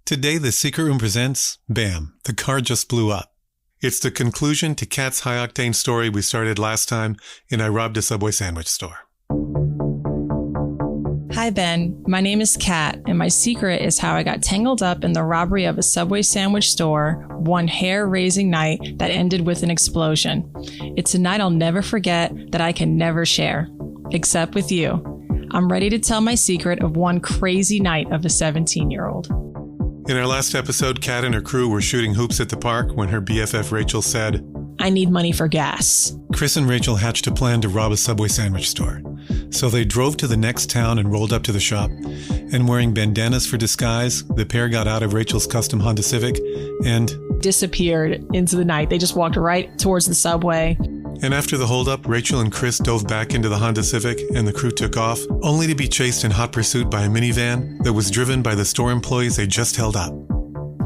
Today, The Secret Room presents, bam, the car just blew up. It's the conclusion to Kat's high-octane story we started last time in I Robbed a Subway Sandwich Store. Hi, Ben. My name is Kat, and my secret is how I got tangled up in the robbery of a Subway sandwich store one hair-raising night that ended with an explosion. It's a night I'll never forget that I can never share, except with you. I'm ready to tell my secret of one crazy night of a 17-year-old. In our last episode, Kat and her crew were shooting hoops at the park when her BFF Rachel said, I need money for gas. Chris and Rachel hatched a plan to rob a Subway sandwich store. So they drove to the next town and rolled up to the shop. And wearing bandanas for disguise, the pair got out of Rachel's custom Honda Civic and disappeared into the night. They just walked right towards the subway. And after the holdup, Rachel and Chris dove back into the Honda Civic and the crew took off, only to be chased in hot pursuit by a minivan that was driven by the store employees they just held up.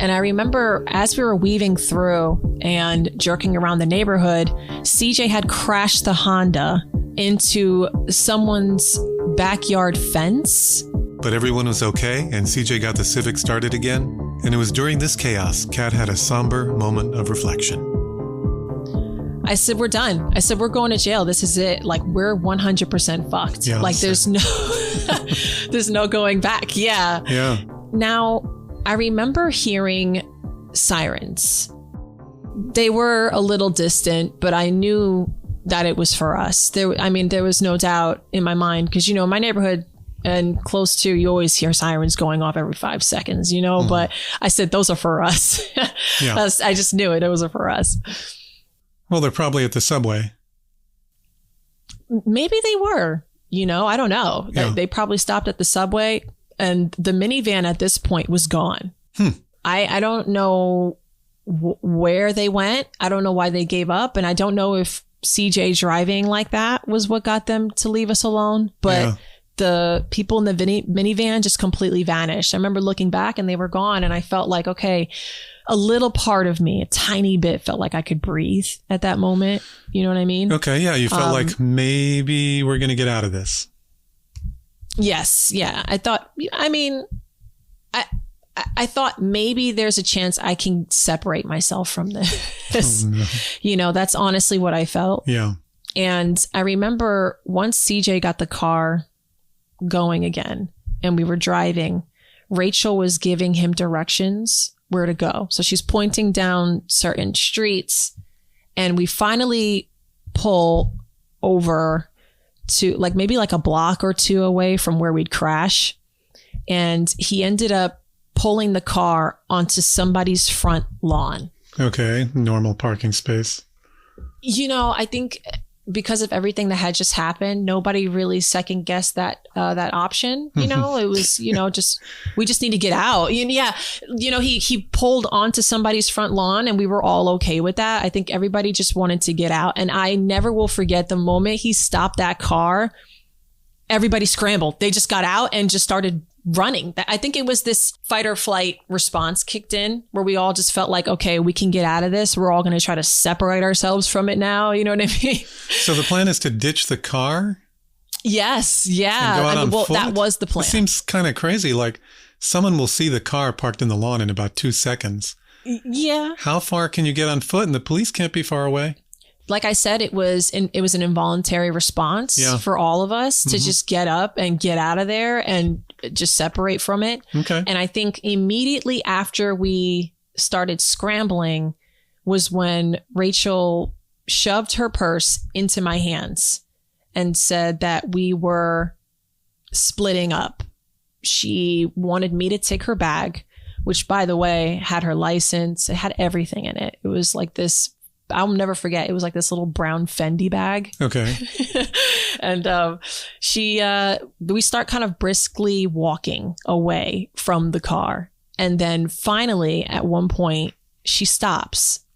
And I remember as we were weaving through and jerking around the neighborhood, CJ had crashed the Honda into someone's backyard fence. But everyone was okay, and CJ got the Civic started again. And it was during this chaos, Kat had a somber moment of reflection. I said, we're done. I said, we're going to jail. This is it. Like, we're 100% fucked. Yeah, like, there's no going back. Yeah. Yeah. Now, I remember hearing sirens. They were a little distant, but I knew that it was for us. There was no doubt in my mind because, my neighborhood and close to, you always hear sirens going off every 5 seconds, but I said, those are for us. Yeah. I just knew it. Those are for us. Well, they're probably at the subway. Maybe they were, I don't know. Yeah. They probably stopped at the subway and the minivan at this point was gone. I don't know where they went. I don't know why they gave up. And I don't know if CJ driving like that was what got them to leave us alone. But the people in the minivan just completely vanished. I remember looking back and they were gone. And I felt like, okay, a little part of me, a tiny bit, felt like I could breathe at that moment. You know what I mean? Okay. Yeah. You felt like maybe we're going to get out of this. Yes. Yeah. I thought maybe there's a chance I can separate myself from this. Oh, no. That's honestly what I felt. Yeah. And I remember once CJ got the car going again and we were driving, Rachel was giving him directions where to go. So she's pointing down certain streets and we finally pull over to maybe a block or two away from where we'd crash. And he ended up pulling the car onto somebody's front lawn. Okay. Normal parking space. I think because of everything that had just happened, nobody really second guessed that option. It was, we just need to get out. Yeah. He pulled onto somebody's front lawn and we were all okay with that. I think everybody just wanted to get out. And I never will forget the moment he stopped that car, everybody scrambled. They just got out and just started running. I think it was this fight or flight response kicked in where we all just felt like, okay, we can get out of this. We're all going to try to separate ourselves from it now. You know what I mean? So the plan is to ditch the car? Yes. Yeah. And go out on foot? That was the plan. It seems kind of crazy. Like someone will see the car parked in the lawn in about 2 seconds. Yeah. How far can you get on foot? And the police can't be far away. Like I said, it was an involuntary response for all of us to just get up and get out of there and just separate from it. Okay. And I think immediately after we started scrambling was when Rachel shoved her purse into my hands and said that we were splitting up. She wanted me to take her bag, which, by the way, had her license. It had everything in it. It was like this. I'll never forget. It was like this little brown Fendi bag. Okay. And we start kind of briskly walking away from the car. And then finally, at one point, she stops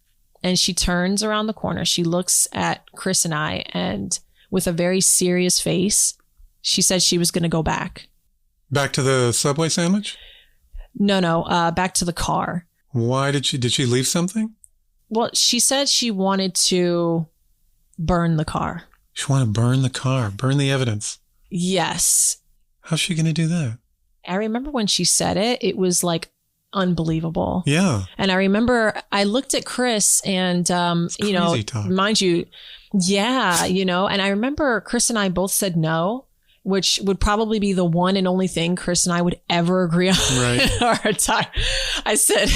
and she turns around the corner. She looks at Chris and I, and with a very serious face, she said she was going to go back. Back to the Subway sandwich? No, back to the car. Why did she leave something? Well, she said she wanted to burn the car. She wanted to burn the car, burn the evidence. Yes. How's she going to do that? I remember when she said it, it was like unbelievable. Yeah. And I remember I looked at Chris and, you know, talk. mind you, yeah, you know, and I remember Chris and I both said no, which would probably be the one and only thing Chris and I would ever agree on in our time. I said,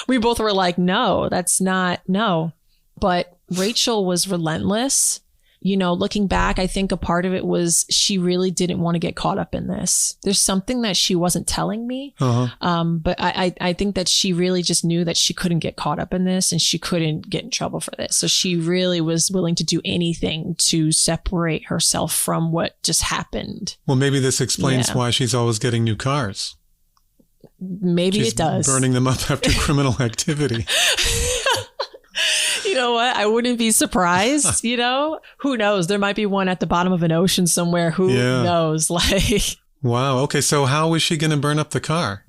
we both were like, no, that's not, no. But Rachel was relentless. You know, looking back, I think a part of it was she really didn't want to get caught up in this. There's something that she wasn't telling me. But I think that she really just knew that she couldn't get caught up in this and she couldn't get in trouble for this. So she really was willing to do anything to separate herself from what just happened. Well, maybe this explains why she's always getting new cars. Maybe She's it does. burning them up after criminal activity. You know what? I wouldn't be surprised, you know? Who knows? There might be one at the bottom of an ocean somewhere. Who knows? Like, wow. Okay. So how was she going to burn up the car?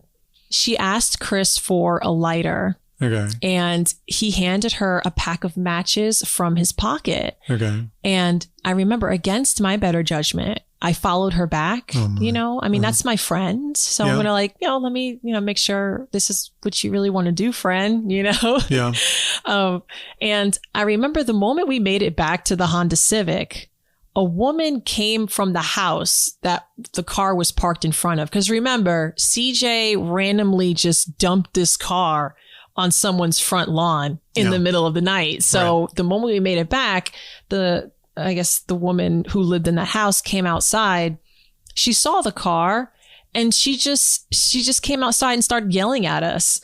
She asked Chris for a lighter. Okay. And he handed her a pack of matches from his pocket. Okay. And I remember, against my better judgment, I followed her back. You know, I mean, that's my friend. So I'm going to like, you know, let me, you know, make sure this is what you really want to do, friend, you know? Yeah. And I remember the moment we made it back to the Honda Civic, a woman came from the house that the car was parked in front of. Because remember, CJ randomly just dumped this car on someone's front lawn in the middle of the night. So the moment we made it back, I guess the woman who lived in that house came outside. She saw the car and she just came outside and started yelling at us.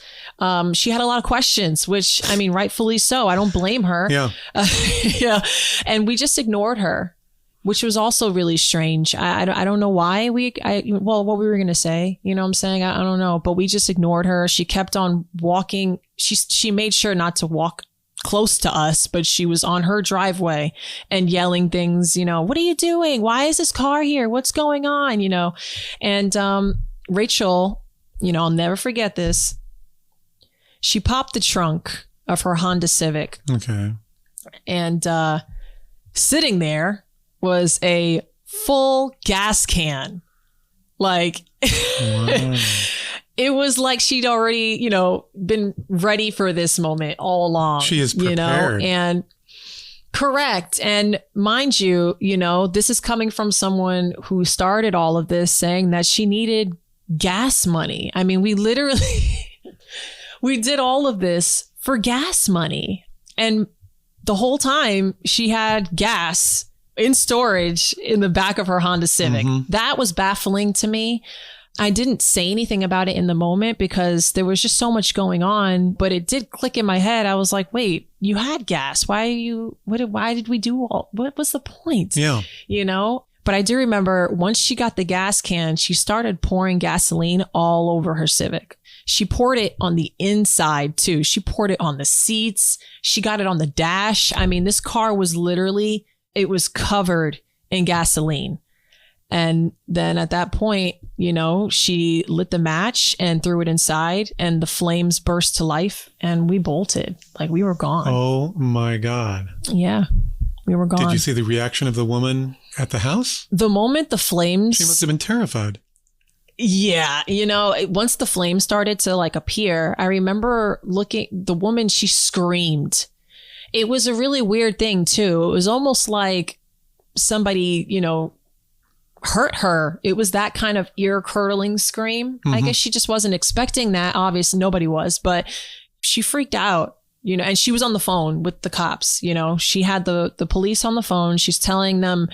She had a lot of questions, which, I mean, rightfully so. I don't blame her. Yeah. And we just ignored her, which was also really strange. I don't know why what we were going to say, you know what I'm saying? I don't know, but we just ignored her. She kept on walking. She made sure not to walk close to us, but she was on her driveway and yelling things, you know, what are you doing? Why is this car here? What's going on? You know, and Rachel, you know, I'll never forget this. She popped the trunk of her Honda Civic. Okay. And sitting there was a full gas can. Like, wow. It was like she'd already, you know, been ready for this moment all along. She is prepared. You know, and correct. And mind you, you know, this is coming from someone who started all of this saying that she needed gas money. I mean, we literally, we did all of this for gas money. And the whole time she had gas in storage in the back of her Honda Civic. Mm-hmm. That was baffling to me. I didn't say anything about it in the moment because there was just so much going on, but it did click in my head. I was like, wait, you had gas. Why did we do what was the point? Yeah. You know, but I do remember once she got the gas can, she started pouring gasoline all over her Civic. She poured it on the inside too. She poured it on the seats. She got it on the dash. I mean, this car was literally, it was covered in gasoline. And then at that point, you know, she lit the match and threw it inside and the flames burst to life and we bolted. Like we were gone. Oh my God. Yeah, we were gone. Did you see the reaction of the woman at the house? The moment the flames... She must have been terrified. Yeah. You know, once the flames started to like appear, I remember the woman, she screamed. It was a really weird thing too. It was almost like somebody, you know, hurt her. It was that kind of ear-curdling scream. Mm-hmm. I guess she just wasn't expecting that. Obviously, nobody was, but she freaked out, you know, and she was on the phone with the cops. You know, she had the police on the phone. She's telling them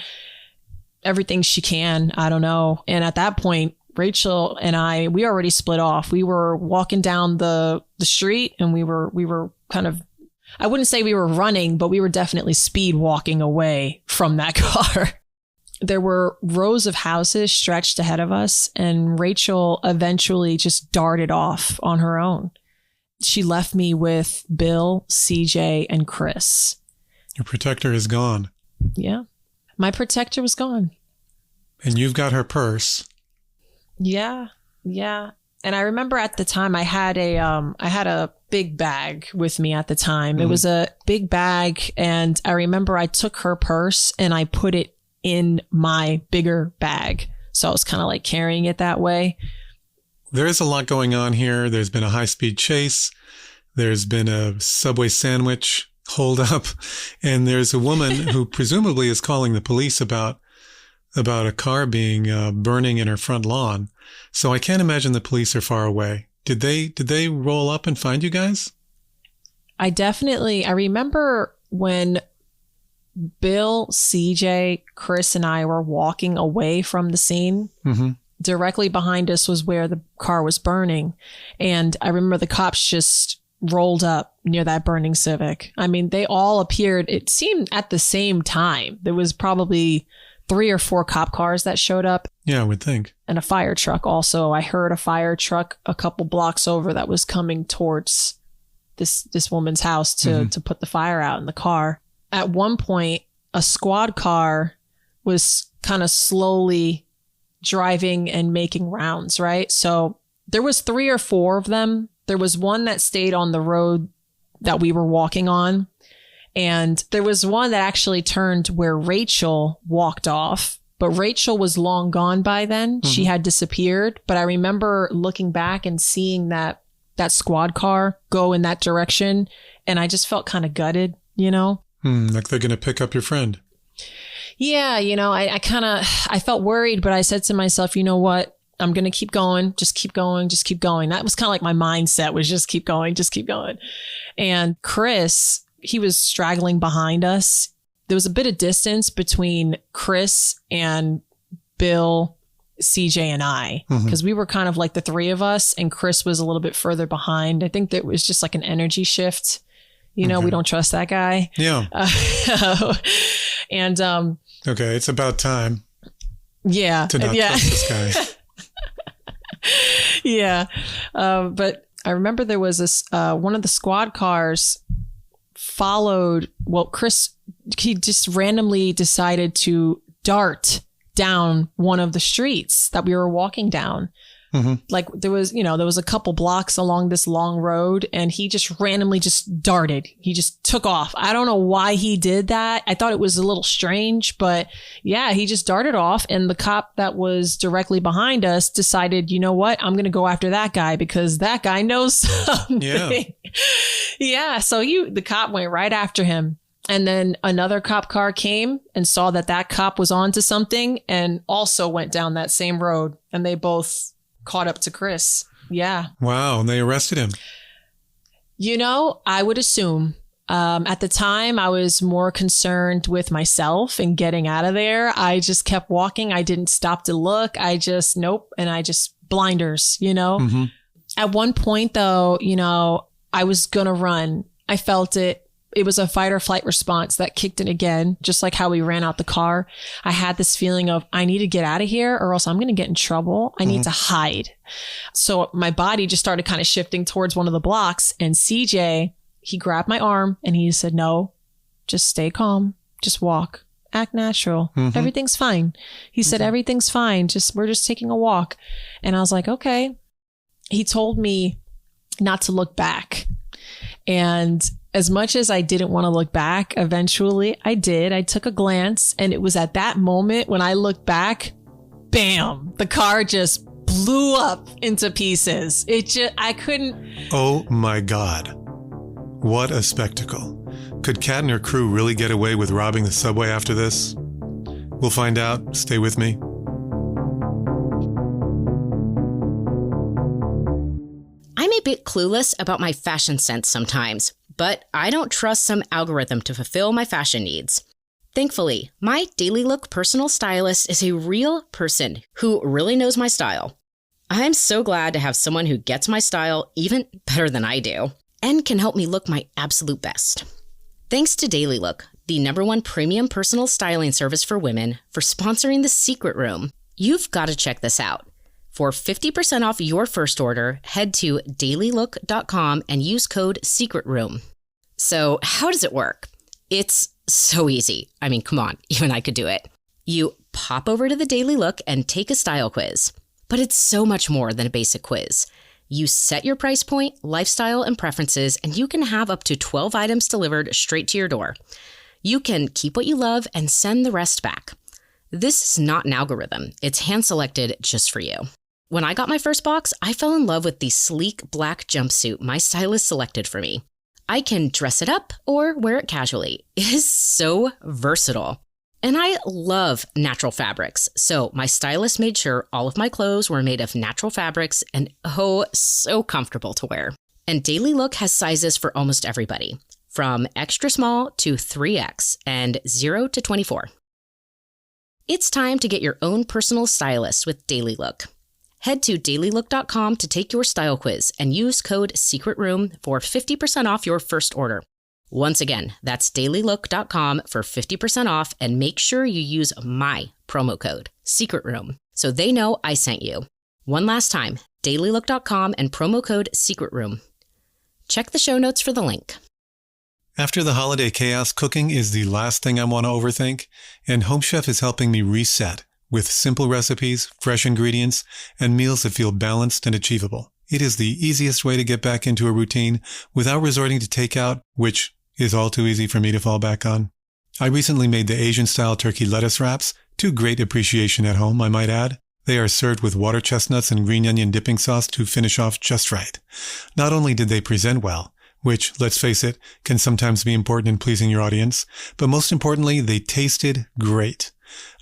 everything she can. I don't know. And at that point, Rachel and we already split off. We were walking down the street and we were kind of, I wouldn't say we were running, but we were definitely speed walking away from that car. There were rows of houses stretched ahead of us, and Rachel eventually just darted off on her own. She left me with Bill, CJ, and Chris. Your protector is gone. Yeah. My protector was gone. And you've got her purse. Yeah. Yeah. And I remember at the time I had a big bag with me at the time. Mm-hmm. It was a big bag, and I remember I took her purse and I put it in my bigger bag. So I was kind of like carrying it that way. there is a lot going on here. There's been a high-speed chase. There's been a Subway sandwich holdup. And there's a woman who presumably is calling the police about a car being burning in her front lawn. So I can't imagine the police are far away. Did they roll up and find you guys? I remember when Bill, CJ, Chris, and I were walking away from the scene. Mm-hmm. Directly behind us was where the car was burning. And I remember the cops just rolled up near that burning Civic. I mean, they all appeared, it seemed at the same time. There was probably 3 or 4 cop cars that showed up. Yeah, I would think. And a fire truck also. I heard a fire truck a couple blocks over that was coming towards this woman's house to put the fire out in the car. At one point, a squad car was kind of slowly driving and making rounds, right? So there was 3 or 4 of them. There was one that stayed on the road that we were walking on. And there was one that actually turned where Rachel walked off. But Rachel was long gone by then. Mm-hmm. She had disappeared. But I remember looking back and seeing that squad car go in that direction. And I just felt kind of gutted, you know? Like they're going to pick up your friend. Yeah, you know, I felt worried, but I said to myself, you know what? I'm going to keep going. Just keep going. Just keep going. That was kind of like my mindset, was just keep going. Just keep going. And Chris, he was straggling behind us. There was a bit of distance between Chris and Bill, CJ, and I, because we were kind of like the 3 of us, and Chris was a little bit further behind. I think that was just like an energy shift. You know, we don't trust that guy. Yeah. And okay, it's about time. Yeah. To not trust this guy. Yeah. But I remember there was this one of the squad cars followed. Well, Chris, he just randomly decided to dart down one of the streets that we were walking down. Mm-hmm. Like there was a couple blocks along this long road, and he just randomly just darted. He just took off. I don't know why he did that. I thought it was a little strange, but yeah, he just darted off, and the cop that was directly behind us decided, you know what? I'm going to go after that guy because that guy knows something. Yeah. Yeah. So the cop went right after him. And then another cop car came and saw that cop was onto something and also went down that same road, and they both caught up to Chris. Yeah. Wow. And they arrested him. You know, I would assume at the time I was more concerned with myself and getting out of there. I just kept walking. I didn't stop to look. And I just blinders, you know. Mm-hmm. At one point though, you know, I was going to run. I felt it. It was a fight or flight response that kicked in again, just like how we ran out the car. I had this feeling of, I need to get out of here or else I'm going to get in trouble. I need to hide. So my body just started kind of shifting towards one of the blocks, and CJ, he grabbed my arm and he said, no, just stay calm. Just walk. Act natural. Mm-hmm. Everything's fine. He said, everything's fine. We're just taking a walk. And I was like, okay. He told me not to look back. And as much as I didn't want to look back, eventually I did. I took a glance, and it was at that moment when I looked back, bam, the car just blew up into pieces. I couldn't. Oh my God. What a spectacle. Could Kat and her crew really get away with robbing the subway after this? We'll find out. Stay with me. I'm a bit clueless about my fashion sense sometimes, but I don't trust some algorithm to fulfill my fashion needs. Thankfully, my Daily Look personal stylist is a real person who really knows my style. I'm so glad to have someone who gets my style even better than I do and can help me look my absolute best. Thanks to Daily Look, the #1 premium personal styling service for women, for sponsoring The Secret Room. You've got to check this out. For 50% off your first order, head to dailylook.com and use code SECRETROOM. So how does it work? It's so easy. I mean, come on, even I could do it. You pop over to the Daily Look and take a style quiz. But it's so much more than a basic quiz. You set your price point, lifestyle, and preferences, and you can have up to 12 items delivered straight to your door. You can keep what you love and send the rest back. This is not an algorithm. It's hand-selected just for you. When I got my first box, I fell in love with the sleek black jumpsuit my stylist selected for me. I can dress it up or wear it casually. It is so versatile. And I love natural fabrics, so my stylist made sure all of my clothes were made of natural fabrics and oh, so comfortable to wear. And Daily Look has sizes for almost everybody, from extra small to 3X and 0 to 24. It's time to get your own personal stylist with Daily Look. Head to dailylook.com to take your style quiz and use code SECRETROOM for 50% off your first order. Once again, that's dailylook.com for 50% off, and make sure you use my promo code, SECRETROOM, so they know I sent you. One last time, dailylook.com and promo code SECRETROOM. Check the show notes for the link. After the holiday chaos, cooking is the last thing I want to overthink, and HOMECHEF is helping me reset with simple recipes, fresh ingredients, and meals that feel balanced and achievable. It is the easiest way to get back into a routine without resorting to takeout, which is all too easy for me to fall back on. I recently made the Asian-style turkey lettuce wraps, to great appreciation at home, I might add. They are served with water chestnuts and green onion dipping sauce to finish off just right. Not only did they present well, which, let's face it, can sometimes be important in pleasing your audience, but most importantly, they tasted great.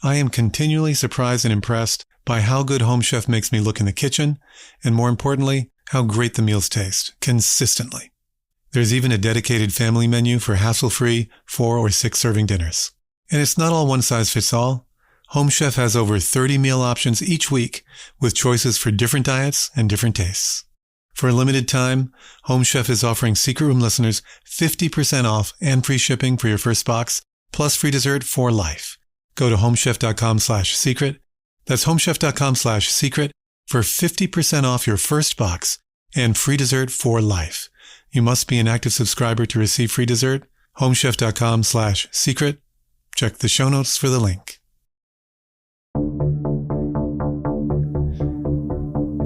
I am continually surprised and impressed by how good HOMECHEF makes me look in the kitchen, and more importantly, how great the meals taste, consistently. There's even a dedicated family menu for hassle-free 4 or 6 serving dinners. And it's not all one size fits all. HOMECHEF has over 30 meal options each week with choices for different diets and different tastes. For a limited time, HOMECHEF is offering Secret Room listeners 50% off and free shipping for your first box, plus free dessert for life. Go to homechef.com/secret. That's homechef.com/secret for 50% off your first box and free dessert for life. You must be an active subscriber to receive free dessert. homechef.com/secret. Check the show notes for the link.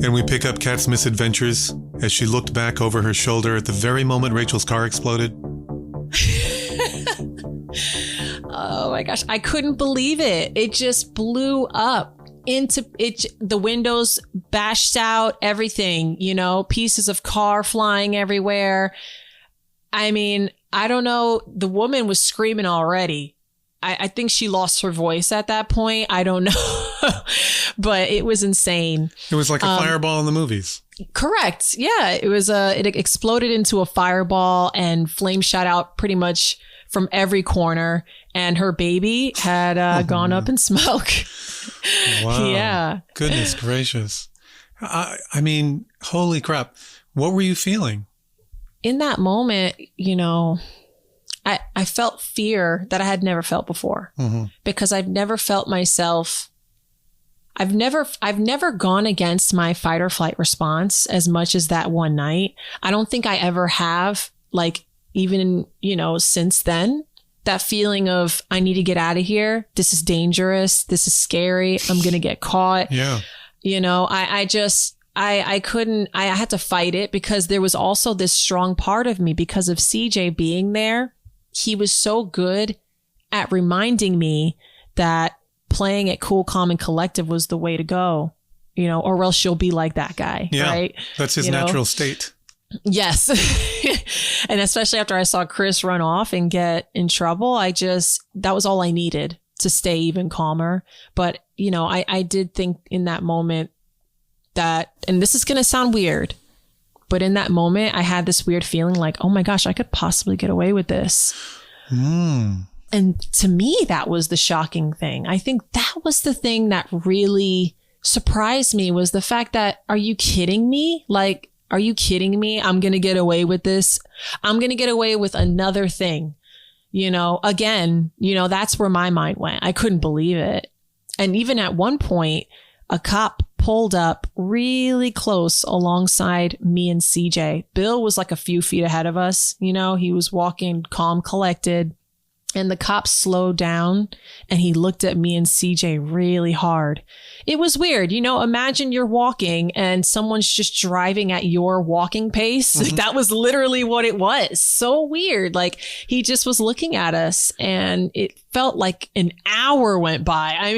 And we pick up Kat's misadventures as she looked back over her shoulder at the very moment Rachel's car exploded. Oh my gosh, I couldn't believe it. It just blew up into it. The windows bashed out, everything, pieces of car flying everywhere. I mean, I don't know. The woman was screaming already. I think she lost her voice at that point. I don't know, but it was insane. It was like a fireball in the movies. Correct. Yeah, it was. It exploded into a fireball and flames shot out pretty much from every corner. And her baby had gone up in smoke. Wow. Yeah. Goodness gracious. I mean, holy crap. What were you feeling? In that moment, I felt fear that I had never felt before, because I've never felt myself. I've never gone against my fight or flight response as much as that one night. I don't think I ever have, even, since then, that feeling of I need to get out of here. This is dangerous. This is scary. I'm going to get caught. Yeah. I couldn't, I had to fight it, because there was also this strong part of me because of CJ being there. He was so good at reminding me that playing it cool, calm, and collective was the way to go, or else she'll be like that guy. Yeah, right? That's his natural state. Yes. And especially after I saw Chris run off and get in trouble, that was all I needed to stay even calmer. But, I did think in that moment that, and this is going to sound weird, but in that moment, I had this weird feeling like, oh my gosh, I could possibly get away with this. And to me, that was the shocking thing. I think that was the thing that really surprised me, was the fact that, are you kidding me? Are you kidding me? I'm going to get away with this. I'm going to get away with another thing. Again, that's where my mind went. I couldn't believe it. And even at one point, a cop pulled up really close alongside me and CJ. Bill was like a few feet ahead of us. He was walking calm, collected, and the cop slowed down and he looked at me and CJ really hard. It was weird. Imagine you're walking and someone's just driving at your walking pace. That was literally what it was. So weird. He just was looking at us and it felt like an hour went by. I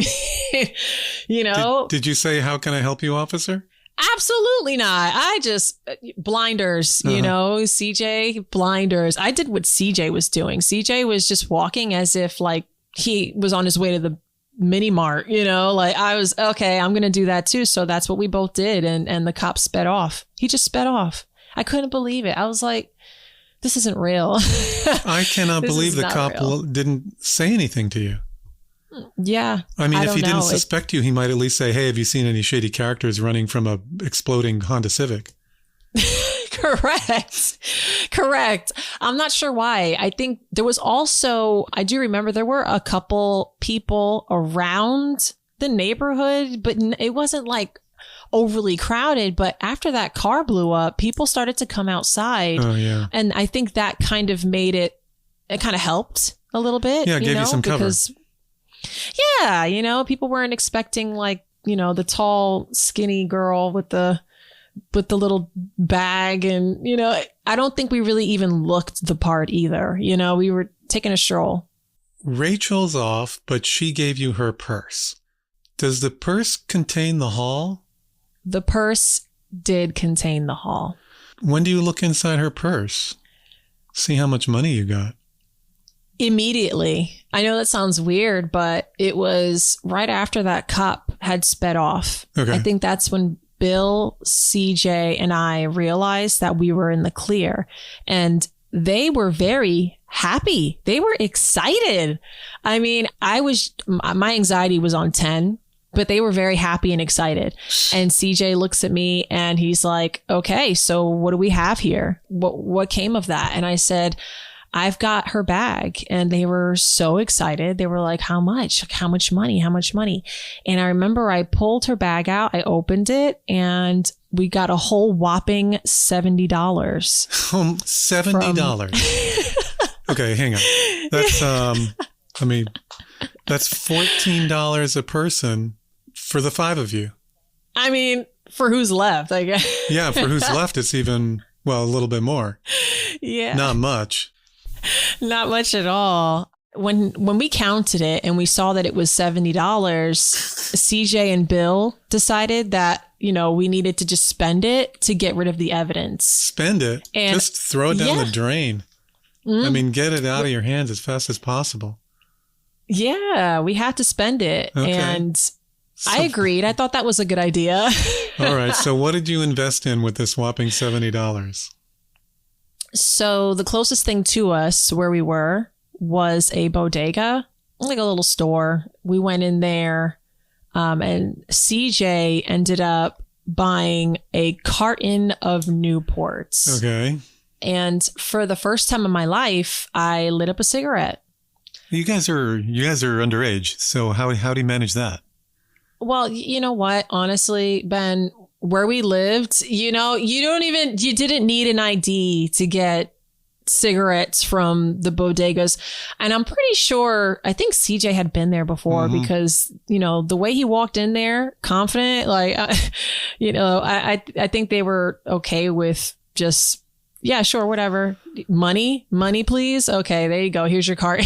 mean, Did you say, "How can I help you, officer"? Absolutely not. I just blinders, you know, CJ blinders. I did what CJ was doing. CJ was just walking as if like he was on his way to the mini mart, you know, like I was, okay, I'm going to do that too. So that's what we both did. And the cop sped off. He just sped off. I couldn't believe it. I was like, this isn't real. I cannot believe the cop didn't say anything to you. Yeah. I mean, if he didn't suspect you, he might at least say, hey, have you seen any shady characters running from a exploding Honda Civic? Correct. I'm not sure why. I think there was also, I do remember there were a couple people around the neighborhood, but it wasn't like overly crowded. But after that car blew up, people started to come outside. Oh, yeah. And I think that kind of made it kind of helped a little bit. Yeah, it gave you some cover. Yeah, you know, people weren't expecting like, you know, the tall, skinny girl with the little bag. And, you know, I don't think we really even looked the part either. You know, we were taking a stroll. Rachel's off, but she gave you her purse. Does the purse contain the haul? The purse did contain the haul. When do you look inside her purse? See how much money you got? Immediately. I know that sounds weird, but it was right after that cop had sped off. Okay. I think that's when Bill, CJ, and I realized that we were in the clear. And they were very happy. They were excited. I mean, my anxiety was on 10, but they were very happy and excited. And CJ looks at me and he's like, okay, so what do we have here? What came of that? And I said, I've got her bag. And they were so excited. They were like, how much? Like, how much money? How much money? And I remember I pulled her bag out. I opened it and we got a whole whopping $70. $70. Okay, hang on. That's, that's $14 a person for the 5 of you. I mean, for who's left, I guess. Yeah, for who's left, it's even, well, a little bit more. Yeah. Not much. Not much at all. When we counted it and we saw that it was $70, CJ and Bill decided that, you know, we needed to just spend it to get rid of the evidence. Spend it? And just throw it down the drain. I mean, get it out of your hands as fast as possible. Yeah, we had to spend it. Okay. And I agreed. I thought that was a good idea. All right. So what did you invest in with this whopping $70? So the closest thing to us where we were was a bodega, like a little store. We went in there and CJ ended up buying a carton of Newports. Okay. And for the first time in my life, I lit up a cigarette. You guys are underage. So how do you manage that? Well, you know what? Honestly, Ben, where we lived, you know, you didn't need an ID to get cigarettes from the bodegas. And I'm pretty sure, I think CJ had been there before because, you know, the way he walked in there, confident, like, you know, I think they were okay with just, yeah, sure, whatever. Money, please. Okay, there you go. Here's your card.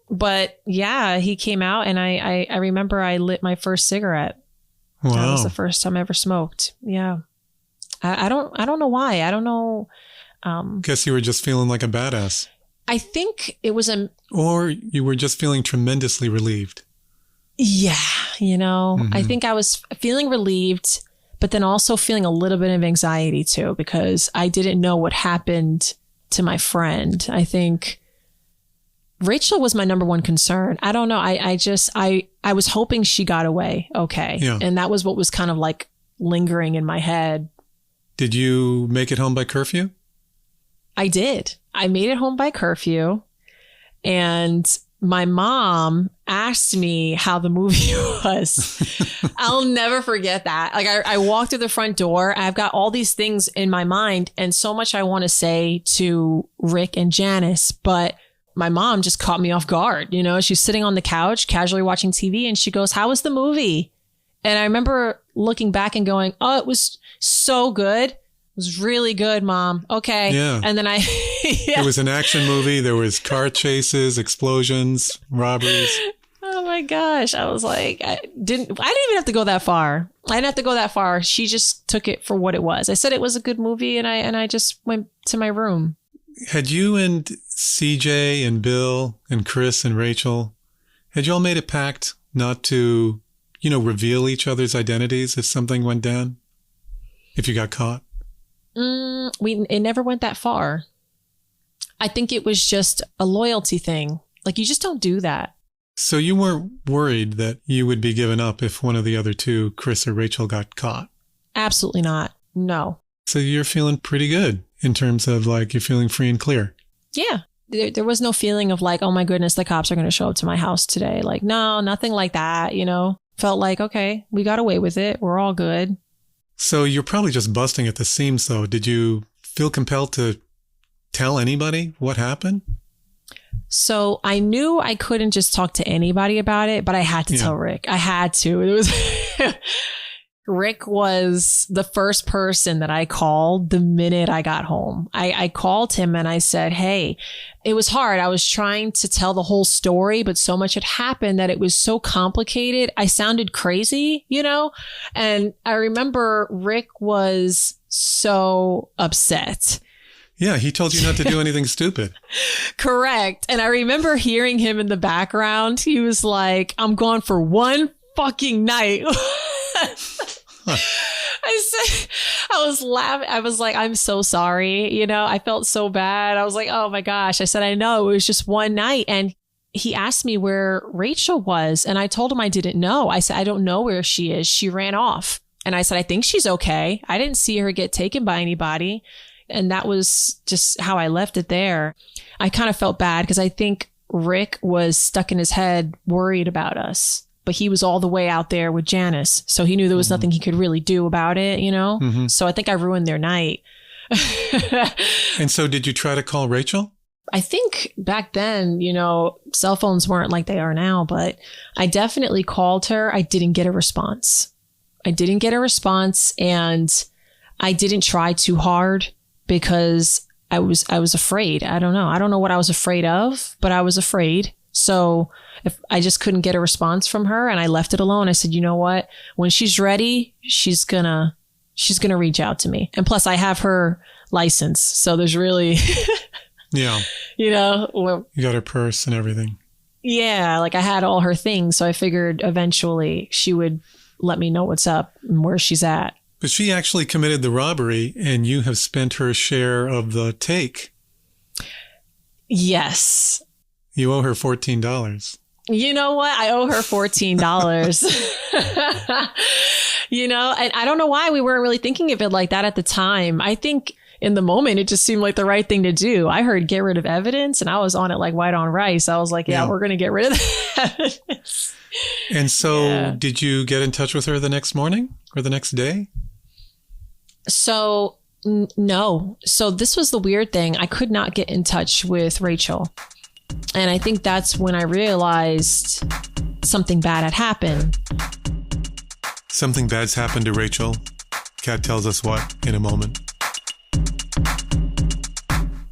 But yeah, he came out and I remember I lit my first cigarette. Wow. That was the first time I ever smoked. Yeah. I don't know why. I don't know. Guess you were just feeling like a badass. I think it was or you were just feeling tremendously relieved. Yeah. You know, I think I was feeling relieved, but then also feeling a little bit of anxiety too, because I didn't know what happened to my friend. I think Rachel was my number one concern. I don't know. I was hoping she got away. Okay. Yeah. And that was what was kind of like lingering in my head. Did you make it home by curfew? I did. I made it home by curfew. And my mom asked me how the movie was. I'll never forget that. Like I walked through the front door. I've got all these things in my mind and so much I want to say to Rick and Janice, but my mom just caught me off guard. You know, she's sitting on the couch, casually watching TV, and she goes, "How was the movie?" And I remember looking back and going, "Oh, it was so good. It was really good, Mom. Okay." Yeah. And then It was an action movie. There was car chases, explosions, robberies. Oh my gosh. I was like, I didn't even have to go that far. I didn't have to go that far. She just took it for what it was. I said it was a good movie, and I just went to my room. Had you and CJ and Bill and Chris and Rachel, had you all made a pact not to, reveal each other's identities if something went down? If you got caught? It never went that far. I think it was just a loyalty thing. Like, you just don't do that. So you weren't worried that you would be given up if one of the other two, Chris or Rachel, got caught? Absolutely not. No. So you're feeling pretty good in terms of like you're feeling free and clear. Yeah. There was no feeling of like, oh my goodness, the cops are going to show up to my house today. Like, no, nothing like that, Felt like, okay, we got away with it. We're all good. So you're probably just busting at the seams, though. Did you feel compelled to tell anybody what happened? So I knew I couldn't just talk to anybody about it, but I had to tell Rick. I had to. It was Rick was the first person that I called the minute I got home. I called him and I said, hey, it was hard. I was trying to tell the whole story, but so much had happened that it was so complicated. I sounded crazy, and I remember Rick was so upset. Yeah, he told you not to do anything stupid. Correct. And I remember hearing him in the background. He was like, I'm gone for one fucking night. I was laughing. I was like, I'm so sorry. I felt so bad. I was like, oh my gosh. I said, I know it was just one night. And he asked me where Rachel was. And I told him I didn't know. I said, I don't know where she is. She ran off. And I said, I think she's okay. I didn't see her get taken by anybody. And that was just how I left it there. I kind of felt bad because I think Rick was stuck in his head worried about us. But he was all the way out there with Janice. So he knew there was nothing he could really do about it, So I think I ruined their night. And so did you try to call Rachel? I think back then, cell phones weren't like they are now, but I definitely called her. I didn't get a response. And I didn't try too hard because I was afraid. I don't know what I was afraid of, but I was afraid. So if I just couldn't get a response from her and I left it alone, I said, you know what? When she's ready, she's gonna reach out to me. And plus I have her license. So there's really, yeah, you got her purse and everything. Yeah. Like I had all her things. So I figured eventually she would let me know what's up and where she's at. But she actually committed the robbery and you have spent her share of the take. Yes. You owe her $14. You know what? I owe her $14. And I don't know why we weren't really thinking of it like that at the time. I think in the moment, it just seemed like the right thing to do. I heard get rid of evidence and I was on it like white on rice. I was like, yeah. We're going to get rid of the evidence. And so did you get in touch with her the next morning or the next day? So no. So this was the weird thing. I could not get in touch with Rachel. And I think that's when I realized something bad had happened. Something bad's happened to Rachel. Kat tells us what in a moment.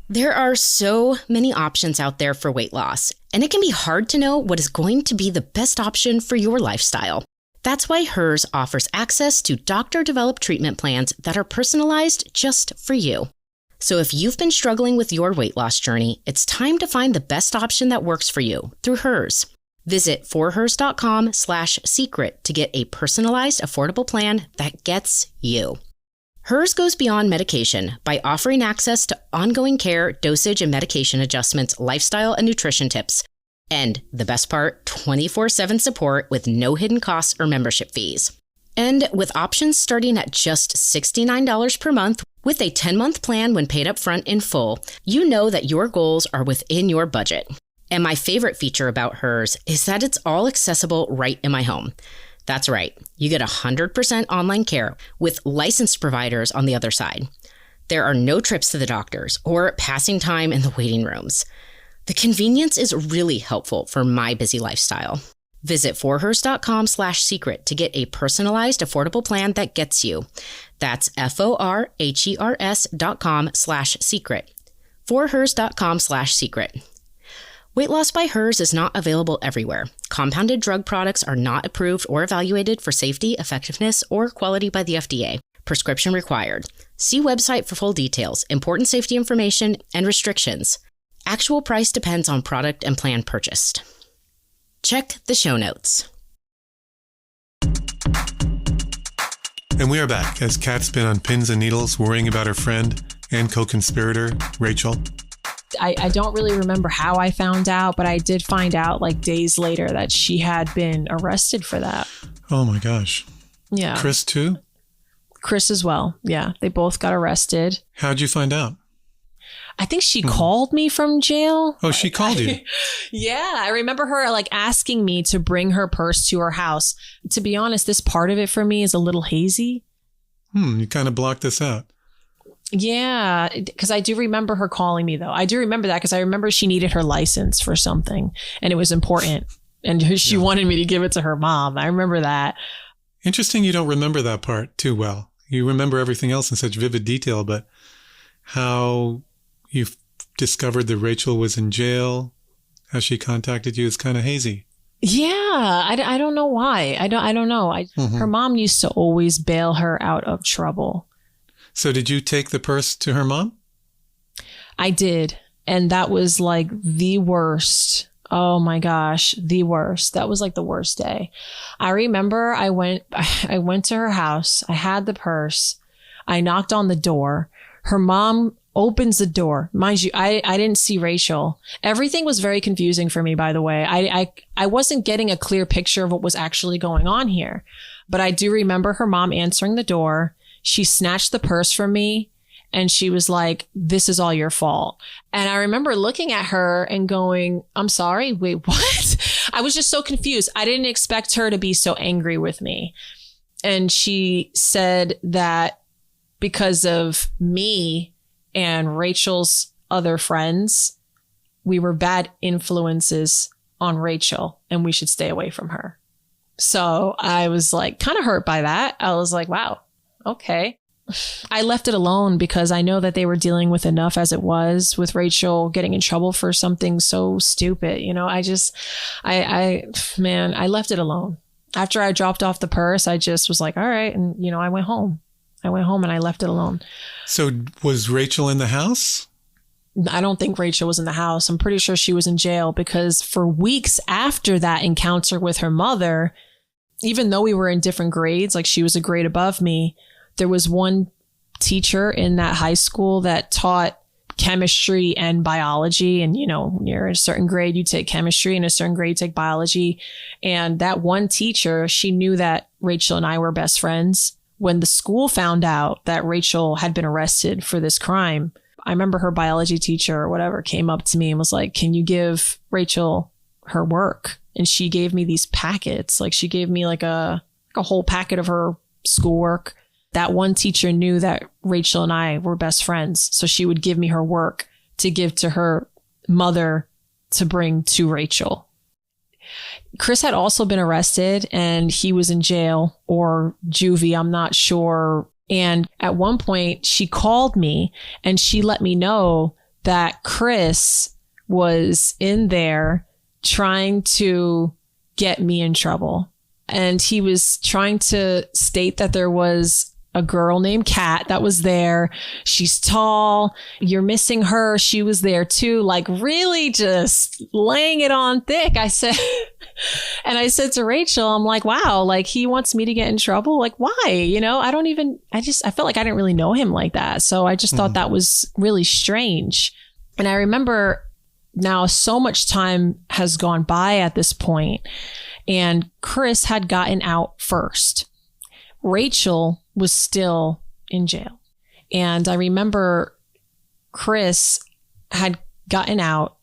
There are so many options out there for weight loss, and it can be hard to know what is going to be the best option for your lifestyle. That's why Hers offers access to doctor-developed treatment plans that are personalized just for you. So if you've been struggling with your weight loss journey, it's time to find the best option that works for you through Hers. Visit forhers.com/secret to get a personalized, affordable plan that gets you. Hers goes beyond medication by offering access to ongoing care, dosage and medication adjustments, lifestyle and nutrition tips, and the best part, 24/7 support with no hidden costs or membership fees. And with options starting at just $69 per month with a 10-month plan when paid up front in full, you know that your goals are within your budget. And my favorite feature about Hers is that it's all accessible right in my home. That's right. You get 100% online care with licensed providers on the other side. There are no trips to the doctors or passing time in the waiting rooms. The convenience is really helpful for my busy lifestyle. Visit forhers.com/secret to get a personalized, affordable plan that gets you. That's forhers.com/secret. forhers.com/secret. Weight loss by hers is not available everywhere. Compounded drug products are not approved or evaluated for safety, effectiveness, or quality by the FDA. Prescription required. See website for full details, important safety information, and restrictions. Actual price depends on product and plan purchased. Check the show notes. And we are back as Kat's been on pins and needles worrying about her friend and co-conspirator, Rachel. I don't really remember how I found out, but I did find out like days later that she had been arrested for that. Oh my gosh. Yeah. Chris too? Chris as well. Yeah. They both got arrested. How'd you find out? I think she called me from jail. Oh, she called you? Yeah. I remember her like asking me to bring her purse to her house. To be honest, this part of it for me is a little hazy. You kind of blocked this out. Yeah, because I do remember her calling me, though. I do remember that because I remember she needed her license for something and it was important. And she wanted me to give it to her mom. I remember that. Interesting you don't remember that part too well. You remember everything else in such vivid detail, but how you discovered that Rachel was in jail, how she contacted you is kind of hazy. Yeah, I don't know why. I don't know. Her mom used to always bail her out of trouble. So did you take the purse to her mom? I did. And that was like the worst. Oh my gosh, the worst. That was like the worst day. I remember I went to her house. I had the purse. I knocked on the door. Her mom opens the door. Mind you, I didn't see Rachel. Everything was very confusing for me, by the way. I wasn't getting a clear picture of what was actually going on here. But I do remember her mom answering the door. She snatched the purse from me and she was like, "This is all your fault." And I remember looking at her and going, "I'm sorry. Wait, what?" I was just so confused. I didn't expect her to be so angry with me. And she said that because of me and Rachel's other friends, we were bad influences on Rachel and we should stay away from her. So I was like kind of hurt by that. I was like, wow. Okay. I left it alone because I know that they were dealing with enough as it was with Rachel getting in trouble for something so stupid. You know, I left it alone. After I dropped off the purse, I just was like, all right. And, you know, I went home and I left it alone. So was Rachel in the house? I don't think Rachel was in the house. I'm pretty sure she was in jail because for weeks after that encounter with her mother, even though we were in different grades, like she was a grade above me, there was one teacher in that high school that taught chemistry and biology. And, you know, when you're in a certain grade, you take chemistry, and a certain grade, you take biology. And that one teacher, she knew that Rachel and I were best friends. When the school found out that Rachel had been arrested for this crime, I remember her biology teacher or whatever came up to me and was like, "Can you give Rachel her work?" And she gave me these packets. Like she gave me like a whole packet of her schoolwork. That one teacher knew that Rachel and I were best friends. So she would give me her work to give to her mother to bring to Rachel. Chris had also been arrested and he was in jail or juvie. I'm not sure. And at one point she called me and she let me know that Chris was in there trying to get me in trouble. And he was trying to state that there was a girl named Kat that was there. She's tall. You're missing her. She was there too. Like really just laying it on thick. I said to Rachel, I'm like, wow, like he wants me to get in trouble. Like why? You know, I felt like I didn't really know him like that. So I just thought that was really strange. And I remember now so much time has gone by at this point, and Chris had gotten out first. Rachel was still in jail. And I remember Chris had gotten out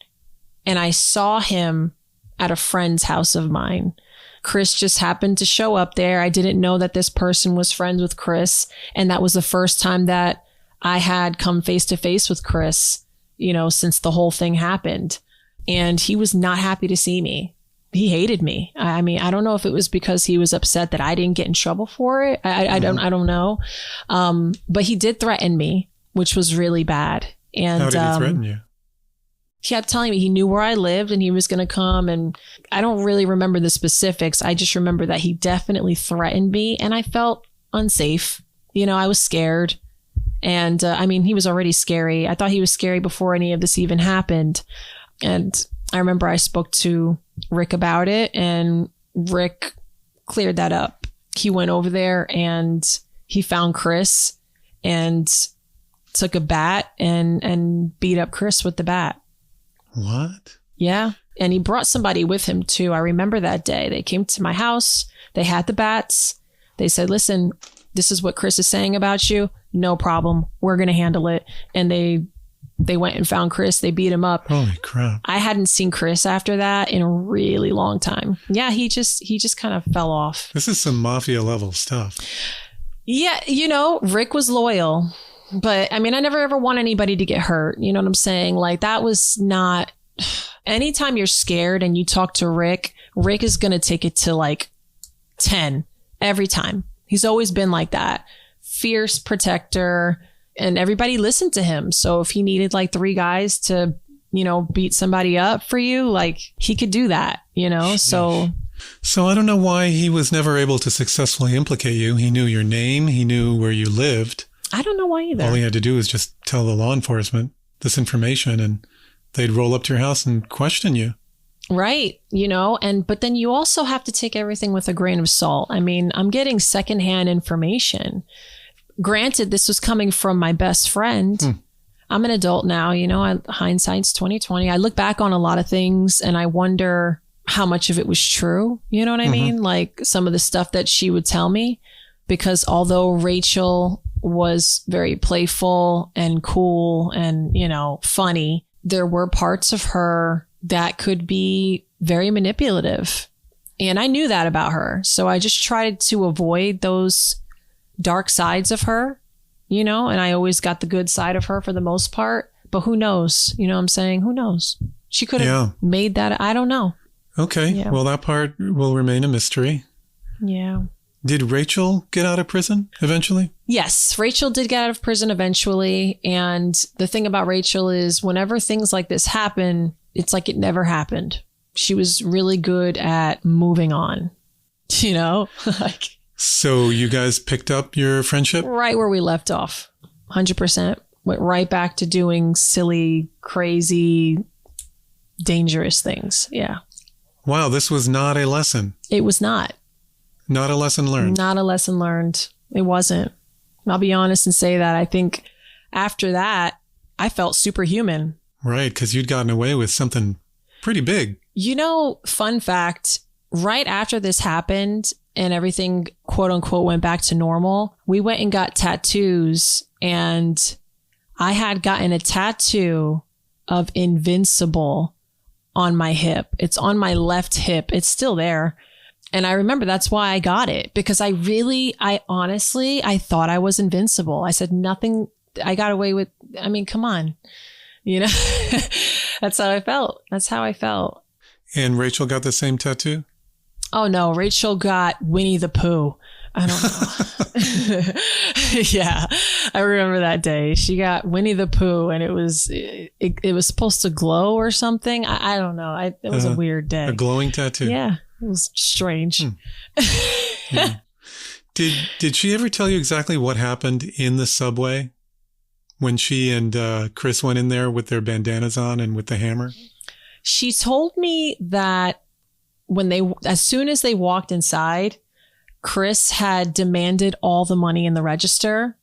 and I saw him at a friend's house of mine. Chris just happened to show up there. I didn't know that this person was friends with Chris. And that was the first time that I had come face to face with Chris, you know, since the whole thing happened. And he was not happy to see me. He hated me. I mean, I don't know if it was because he was upset that I didn't get in trouble for it. I don't know. But he did threaten me, which was really bad. And how did he threaten you? kept telling me he knew where I lived and he was going to come. And I don't really remember the specifics. I just remember that he definitely threatened me and I felt unsafe. You know, I was scared. And I mean, he was already scary. I thought he was scary before any of this even happened. And I remember I spoke to Rick about it and Rick cleared that up. He went over there and he found Chris and took a bat and beat up Chris with the bat. What? Yeah. And he brought somebody with him too. I remember that day. They came to my house. They had the bats. They said, listen, this is what Chris is saying about you. No problem. We're going to handle it. And they went and found Chris. They beat him up. Holy crap. I hadn't seen Chris after that in a really long time. Yeah, he just kind of fell off. This is some mafia level stuff. Yeah, you know, Rick was loyal. But I mean, I never ever want anybody to get hurt. You know what I'm saying? Like that was not... Anytime you're scared and you talk to Rick, Rick is going to take it to like 10 every time. He's always been like that. Fierce protector. And everybody listened to him. So if he needed like 3 guys to, you know, beat somebody up for you, like he could do that, you know? So I don't know why he was never able to successfully implicate you. He knew your name. He knew where you lived. I don't know why either. All he had to do was just tell the law enforcement this information and they'd roll up to your house and question you. Right. You know, but then you also have to take everything with a grain of salt. I mean, I'm getting secondhand information. Granted, this was coming from my best friend. I'm an adult now, you know, hindsight's 2020. I look back on a lot of things and I wonder how much of it was true. You know what I mean? Like some of the stuff that she would tell me, because although Rachel was very playful and cool and, you know, funny, there were parts of her that could be very manipulative. And I knew that about her. So I just tried to avoid those dark sides of her, you know, and I always got the good side of her for the most part. But who knows? You know what I'm saying? Who knows? She could have made that. I don't know. Okay. Yeah. Well, that part will remain a mystery. Yeah. Did Rachel get out of prison eventually? Yes, Rachel did get out of prison eventually. And the thing about Rachel is whenever things like this happen, it's like it never happened. She was really good at moving on, you know, like. So you guys picked up your friendship? Right where we left off. 100%. Went right back to doing silly, crazy, dangerous things. Yeah. Wow, this was not a lesson. It was not. Not a lesson learned. Not a lesson learned. It wasn't. I'll be honest and say that. I think after that, I felt superhuman. Right, because you'd gotten away with something pretty big. You know, fun fact, right after this happened and everything, quote unquote, went back to normal, we went and got tattoos and I had gotten a tattoo of Invincible on my hip. It's on my left hip. It's still there. And I remember that's why I got it, because I honestly thought I was invincible. I said nothing. I got away with, I mean, come on, you know, that's how I felt. That's how I felt. And Rachel got the same tattoo? Oh no, Rachel got Winnie the Pooh. I don't know. Yeah, I remember that day. She got Winnie the Pooh, and it was supposed to glow or something. I don't know. It was a weird day. A glowing tattoo. Yeah, it was strange. Yeah. Did she ever tell you exactly what happened in the subway when she and Chris went in there with their bandanas on and with the hammer? She told me that as soon as they walked inside, Chris had demanded all the money in the register.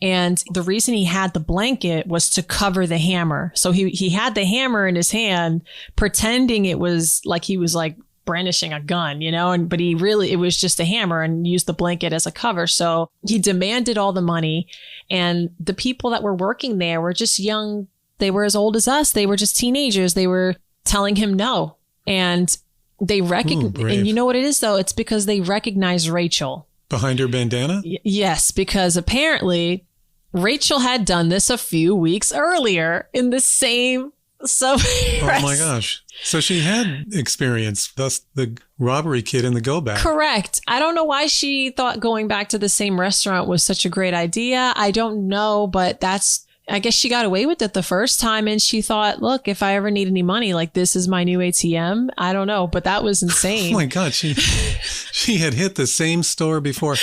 And the reason he had the blanket was to cover the hammer. So he had the hammer in his hand, pretending it was like he was like brandishing a gun, you know, but it was just a hammer, and used the blanket as a cover. So he demanded all the money. And the people that were working there were just young. They were as old as us. They were just teenagers. They were telling him no. And they and you know what it is, though? It's because they recognize Rachel. Behind her bandana? Yes, because apparently Rachel had done this a few weeks earlier in the same subway. Oh my gosh. So she had experience, thus the robbery kit and the go back. Correct. I don't know why she thought going back to the same restaurant was such a great idea. I don't know, but that's I guess she got away with it the first time and she thought, look, if I ever need any money, like this is my new ATM. I don't know, but that was insane. Oh my God. She had hit the same store before.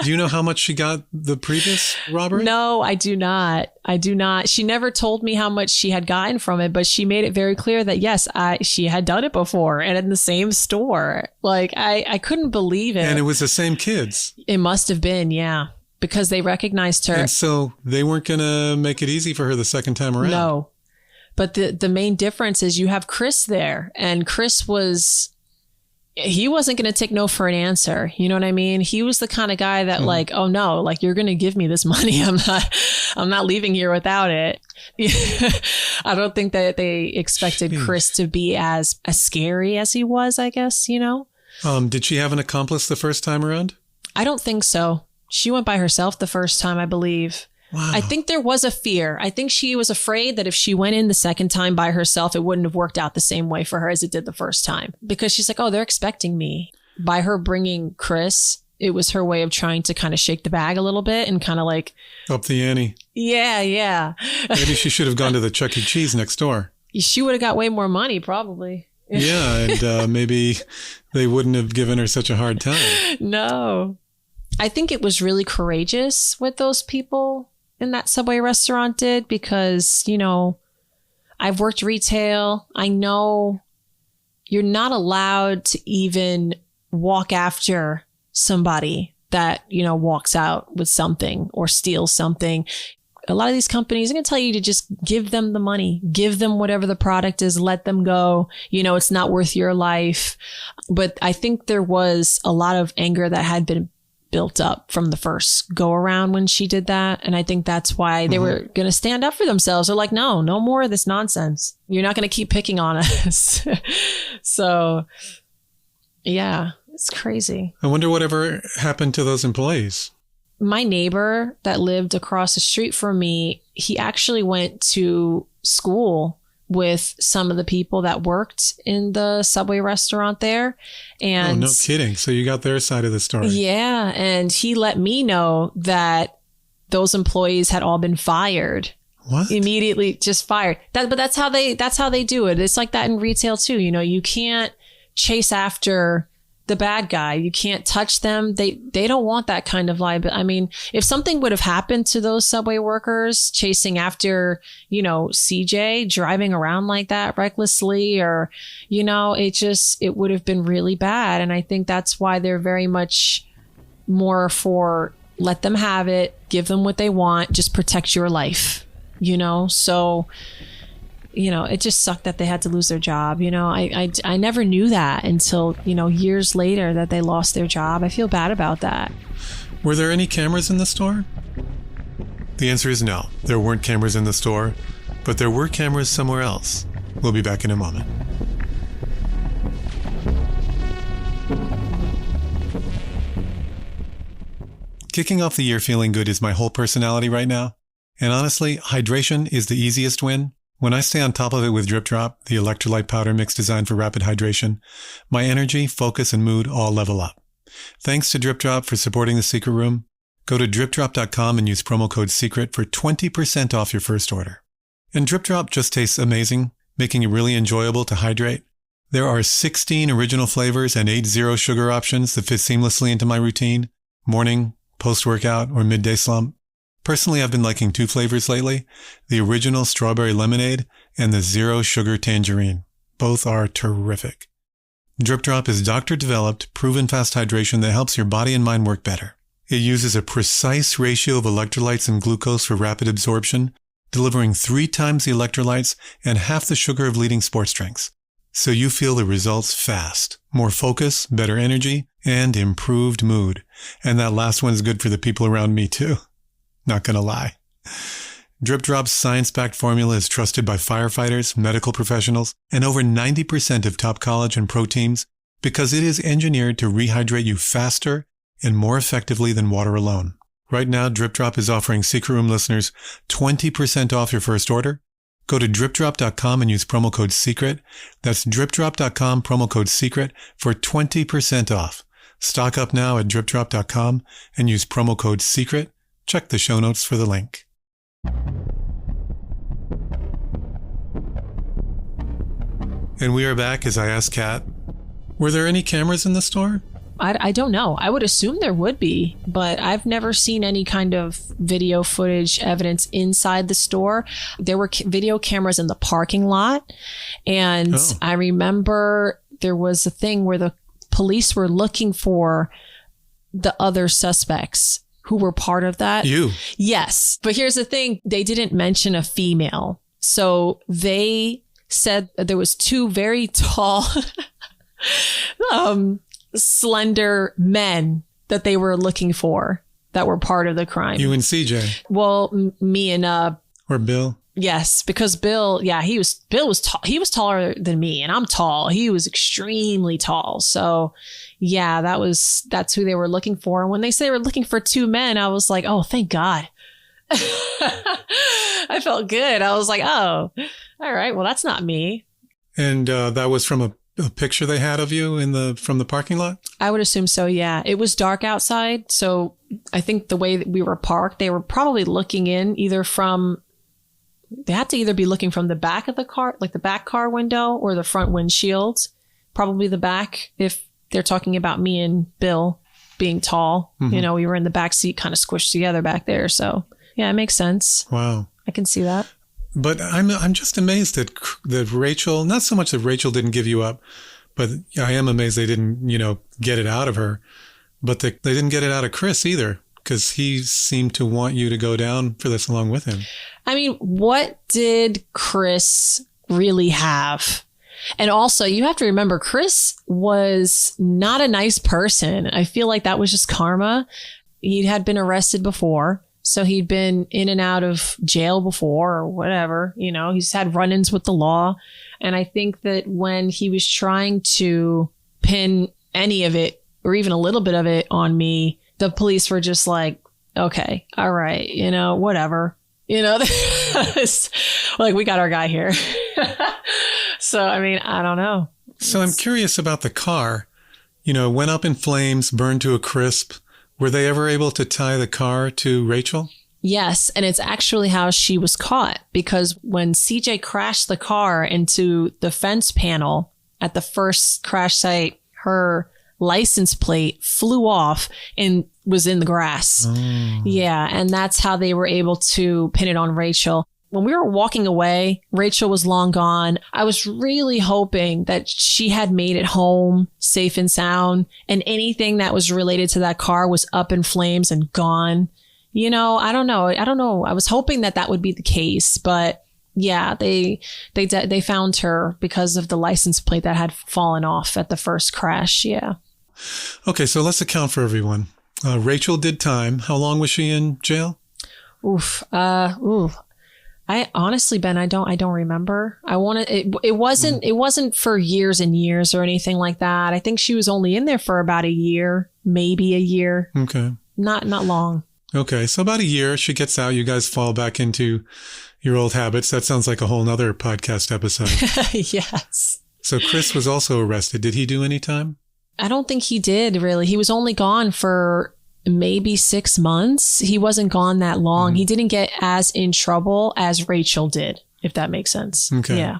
Do you know how much she got the previous robbery? No, I do not. She never told me how much she had gotten from it, but she made it very clear that yes, she had done it before and in the same store. Like I couldn't believe it. And it was the same kids. It must have been, yeah. Because they recognized her. And so they weren't going to make it easy for her the second time around. No. But the main difference is you have Chris there. And Chris he wasn't going to take no for an answer. You know what I mean? He was the kind of guy that like, oh no, like you're going to give me this money. I'm not leaving here without it. I don't think that they expected Chris to be as scary as he was, I guess, you know? Did she have an accomplice the first time around? I don't think so. She went by herself the first time, I believe. Wow. I think there was a fear. I think she was afraid that if she went in the second time by herself, it wouldn't have worked out the same way for her as it did the first time. Because she's like, oh, they're expecting me. By her bringing Chris, it was her way of trying to kind of shake the bag a little bit and kind of like... Up the ante. Yeah. Maybe she should have gone to the Chuck E. Cheese next door. She would have got way more money, probably. Yeah, and maybe they wouldn't have given her such a hard time. No. I think it was really courageous what those people in that Subway restaurant did because, you know, I've worked retail. I know you're not allowed to even walk after somebody that, you know, walks out with something or steals something. A lot of these companies are going to tell you to just give them the money, give them whatever the product is, let them go. You know, it's not worth your life. But I think there was a lot of anger that had been built up from the first go around when she did that. And I think that's why they were going to stand up for themselves. They're like, no more of this nonsense. You're not going to keep picking on us. So yeah, it's crazy. I wonder whatever happened to those employees. My neighbor that lived across the street from me, he actually went to school with some of the people that worked in the Subway restaurant there. And oh, no kidding. So you got their side of the story. Yeah. And he let me know that those employees had all been fired. What? Immediately just fired. But that's how they do it. It's like that in retail too. You know, you can't chase after the bad guy. You can't touch them. They don't want that kind of liability. I mean, if something would have happened to those Subway workers chasing after, you know, CJ driving around like that recklessly, or, you know, it would have been really bad. And I think that's why they're very much more for let them have it, give them what they want, just protect your life, you know? So, you know, it just sucked that they had to lose their job. You know, I never knew that until, you know, years later that they lost their job. I feel bad about that. Were there any cameras in the store? The answer is no. There weren't cameras in the store, but there were cameras somewhere else. We'll be back in a moment. Kicking off the year feeling good is my whole personality right now. And honestly, hydration is the easiest win. When I stay on top of it with Drip Drop, the electrolyte powder mix designed for rapid hydration, my energy, focus, and mood all level up. Thanks to Drip Drop for supporting The Secret Room. Go to dripdrop.com and use promo code SECRET for 20% off your first order. And Drip Drop just tastes amazing, making it really enjoyable to hydrate. There are 16 original flavors and 8 zero sugar options that fit seamlessly into my routine, morning, post-workout, or midday slump. Personally, I've been liking 2 flavors lately, the original strawberry lemonade and the zero sugar tangerine. Both are terrific. Drip Drop is doctor-developed, proven fast hydration that helps your body and mind work better. It uses a precise ratio of electrolytes and glucose for rapid absorption, delivering 3 times the electrolytes and half the sugar of leading sports drinks. So you feel the results fast. More focus, better energy, and improved mood. And that last one's good for the people around me too. Not gonna lie. Drip Drop's science-backed formula is trusted by firefighters, medical professionals, and over 90% of top college and pro teams because it is engineered to rehydrate you faster and more effectively than water alone. Right now, Drip Drop is offering Secret Room listeners 20% off your first order. Go to dripdrop.com and use promo code SECRET. That's dripdrop.com, promo code SECRET for 20% off. Stock up now at dripdrop.com and use promo code SECRET. Check the show notes for the link. And we are back as I asked Kat, were there any cameras in the store? I don't know. I would assume there would be, but I've never seen any kind of video footage evidence inside the store. There were video cameras in the parking lot. And I remember there was a thing where the police were looking for the other suspects who were part of that. You? Yes. But here's the thing. They didn't mention a female. So they said there was two very tall, slender men that they were looking for that were part of the crime. You and CJ? Well, me and or Bill? Yes, because Bill was tall. He was taller than me, and I'm tall. He was extremely tall. So yeah, that's who they were looking for. And when they say they were looking for two men, I was like, oh, thank God. I felt good. I was like, oh, all right, well, that's not me. And that was from a picture they had of you from the parking lot? I would assume so, yeah. It was dark outside, so I think the way that we were parked, they were probably looking in they had to either be looking from the back of the car, like the back car window, or the front windshield. Probably the back, if they're talking about me and Bill being tall. Mm-hmm. We were in the back seat kind of squished together back there. So yeah, it makes sense. Wow. I can see that. But I'm just amazed that Rachel, not so much that Rachel didn't give you up, but I am amazed they didn't, get it out of her. But they didn't get it out of Chris either, because he seemed to want you to go down for this along with him. I mean, what did Chris really have? And also, you have to remember, Chris was not a nice person. I feel like that was just karma. He had been arrested before. So he'd been in and out of jail before or whatever, he's had run-ins with the law. And I think that when he was trying to pin any of it or even a little bit of it on me, the police were just like, okay, all right, whatever, like we got our guy here. So, I mean, I don't know. So I'm curious about the car, went up in flames, burned to a crisp. Were they ever able to tie the car to Rachel? Yes. And it's actually how she was caught, because when CJ crashed the car into the fence panel at the first crash site, her license plate flew off and was in the grass. Oh. Yeah. And that's how they were able to pin it on Rachel. When we were walking away, Rachel was long gone. I was really hoping that she had made it home safe and sound, and anything that was related to that car was up in flames and gone. I don't know. I was hoping that would be the case, but yeah, they found her because of the license plate that had fallen off at the first crash. Yeah. Okay, so let's account for everyone. Rachel did time. How long was she in jail? I honestly, Ben, I don't remember. It wasn't for years and years or anything like that. I think she was only in there for about a year, maybe a year. Okay. Not long. Okay. So about a year, she gets out. You guys fall back into your old habits. That sounds like a whole nother podcast episode. Yes. So Chris was also arrested. Did he do any time? I don't think he did, really. He was only gone for maybe 6 months. He wasn't gone that long. Mm-hmm. He didn't get as in trouble as Rachel did, if that makes sense. Okay. Yeah.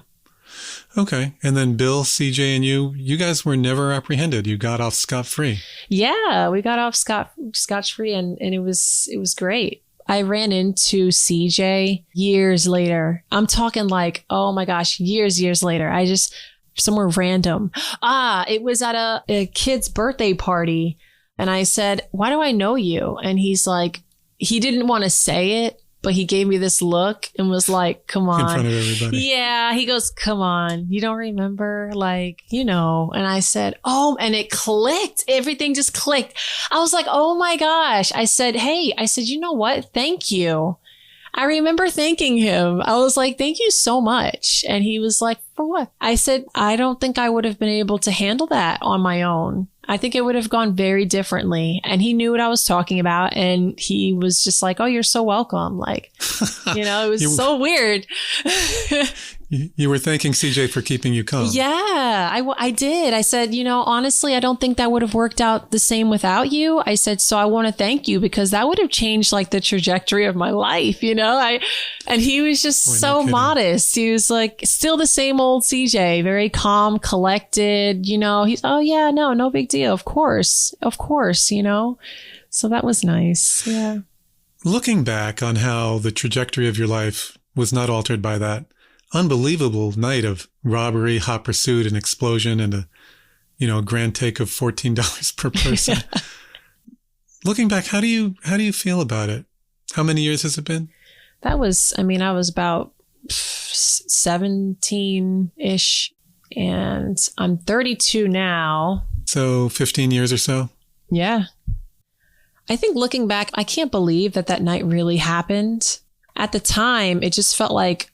Okay. And then Bill, CJ, and you guys were never apprehended. You got off scot-free. Yeah, we got off scot-free and it was great. I ran into CJ years later. I'm talking like, oh my gosh, years later. Somewhere random. It was at a kid's birthday party. And I said, why do I know you? And he's like, he didn't want to say it, but he gave me this look and was like, come on. In front of everybody. Yeah. He goes, come on. You don't remember? Like, And I said, oh, and it clicked. Everything just clicked. I was like, oh my gosh. I said, you know what? Thank you. I remember thanking him. I was like, thank you so much. And he was like, for what? I said, I don't think I would have been able to handle that on my own. I think it would have gone very differently. And he knew what I was talking about. And he was just like, oh, you're so welcome. Like, it was so weird. You were thanking CJ for keeping you calm. Yeah, I did. I said, honestly, I don't think that would have worked out the same without you. I said, so I want to thank you because that would have changed like the trajectory of my life, and he was just so modest. He was like still the same old CJ, very calm, collected, he's, oh yeah, no big deal. Of course, so that was nice. Yeah. Looking back on how the trajectory of your life was not altered by that unbelievable night of robbery, hot pursuit, and explosion, and a grand take of $14 per person. Yeah. Looking back, how do you feel about it? How many years has it been? I was about 17-ish, and I'm 32 now. So 15 years or so? Yeah. I think looking back, I can't believe that night really happened. At the time, it just felt like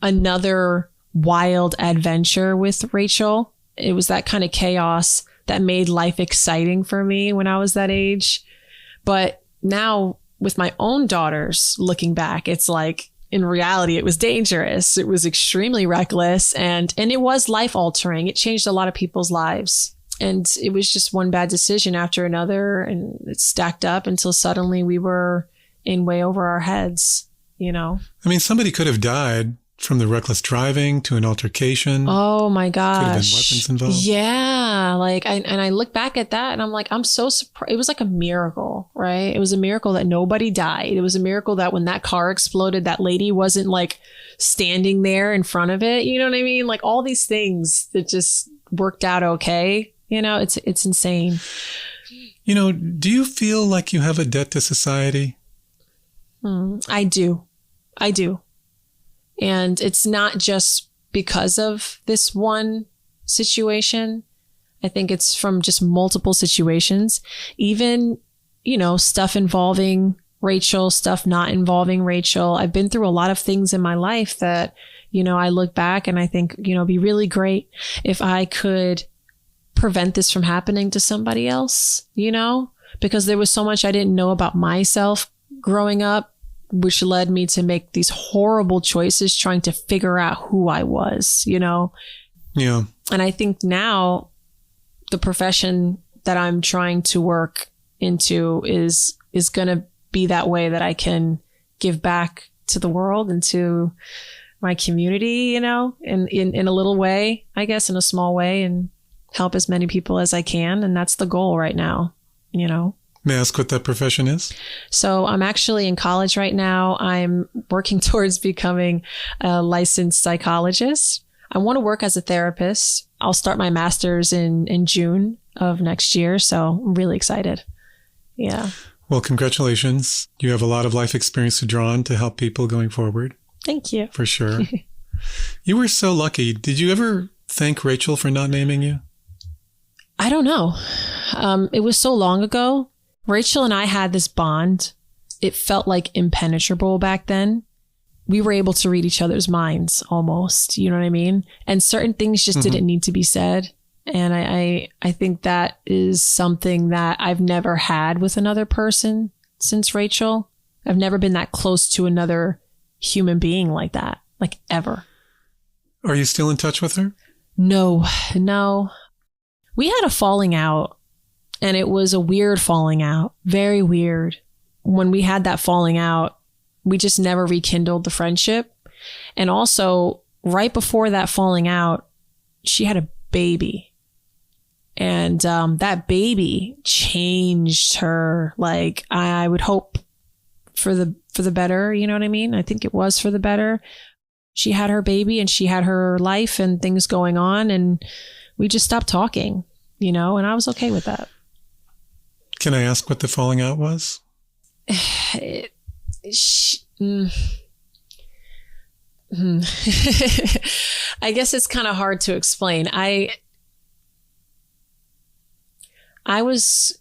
another wild adventure with Rachel. It was that kind of chaos that made life exciting for me when I was that age. But now with my own daughters, looking back, it's like, in reality, it was dangerous. It was extremely reckless and it was life altering. It changed a lot of people's lives. And it was just one bad decision after another, and it stacked up until suddenly we were in way over our heads, I mean, somebody could have died from the reckless driving to an altercation. Oh my gosh. Could have been weapons involved. Yeah. I look back at that and I'm like, I'm so surprised. It was like a miracle, right? It was a miracle that nobody died. It was a miracle that when that car exploded, that lady wasn't like standing there in front of it. You know what I mean? Like all these things that just worked out okay. It's insane. Do you feel like you have a debt to society? I do. And it's not just because of this one situation. I think it's from just multiple situations, even, stuff involving Rachel, stuff not involving Rachel. I've been through a lot of things in my life that, I look back and I think, it'd be really great if I could prevent this from happening to somebody else, because there was so much I didn't know about myself growing up, which led me to make these horrible choices trying to figure out who I was, Yeah. And I think now the profession that I'm trying to work into is going to be that way that I can give back to the world and to my community, in a little way, I guess, in a small way, and help as many people as I can. And that's the goal right now, May I ask what that profession is? So I'm actually in college right now. I'm working towards becoming a licensed psychologist. I want to work as a therapist. I'll start my master's in June of next year. So I'm really excited. Yeah. Well, congratulations. You have a lot of life experience to draw on to help people going forward. Thank you. For sure. You were so lucky. Did you ever thank Rachel for not naming you? I don't know. It was so long ago. Rachel and I had this bond. It felt like impenetrable back then. We were able to read each other's minds almost, you know what I mean? And certain things just didn't need to be said. And I think that is something that I've never had with another person since Rachel. I've never been that close to another human being like that, like ever. Are you still in touch with her? No. We had a falling out. And it was a weird falling out, very weird. When we had that falling out, we just never rekindled the friendship. And also, right before that falling out, she had a baby. And that baby changed her. Like, I would hope for the better, you know what I mean? I think it was for the better. She had her baby and she had her life and things going on. And we just stopped talking, and I was okay with that. Can I ask what the falling out was? I guess it's kind of hard to explain. I was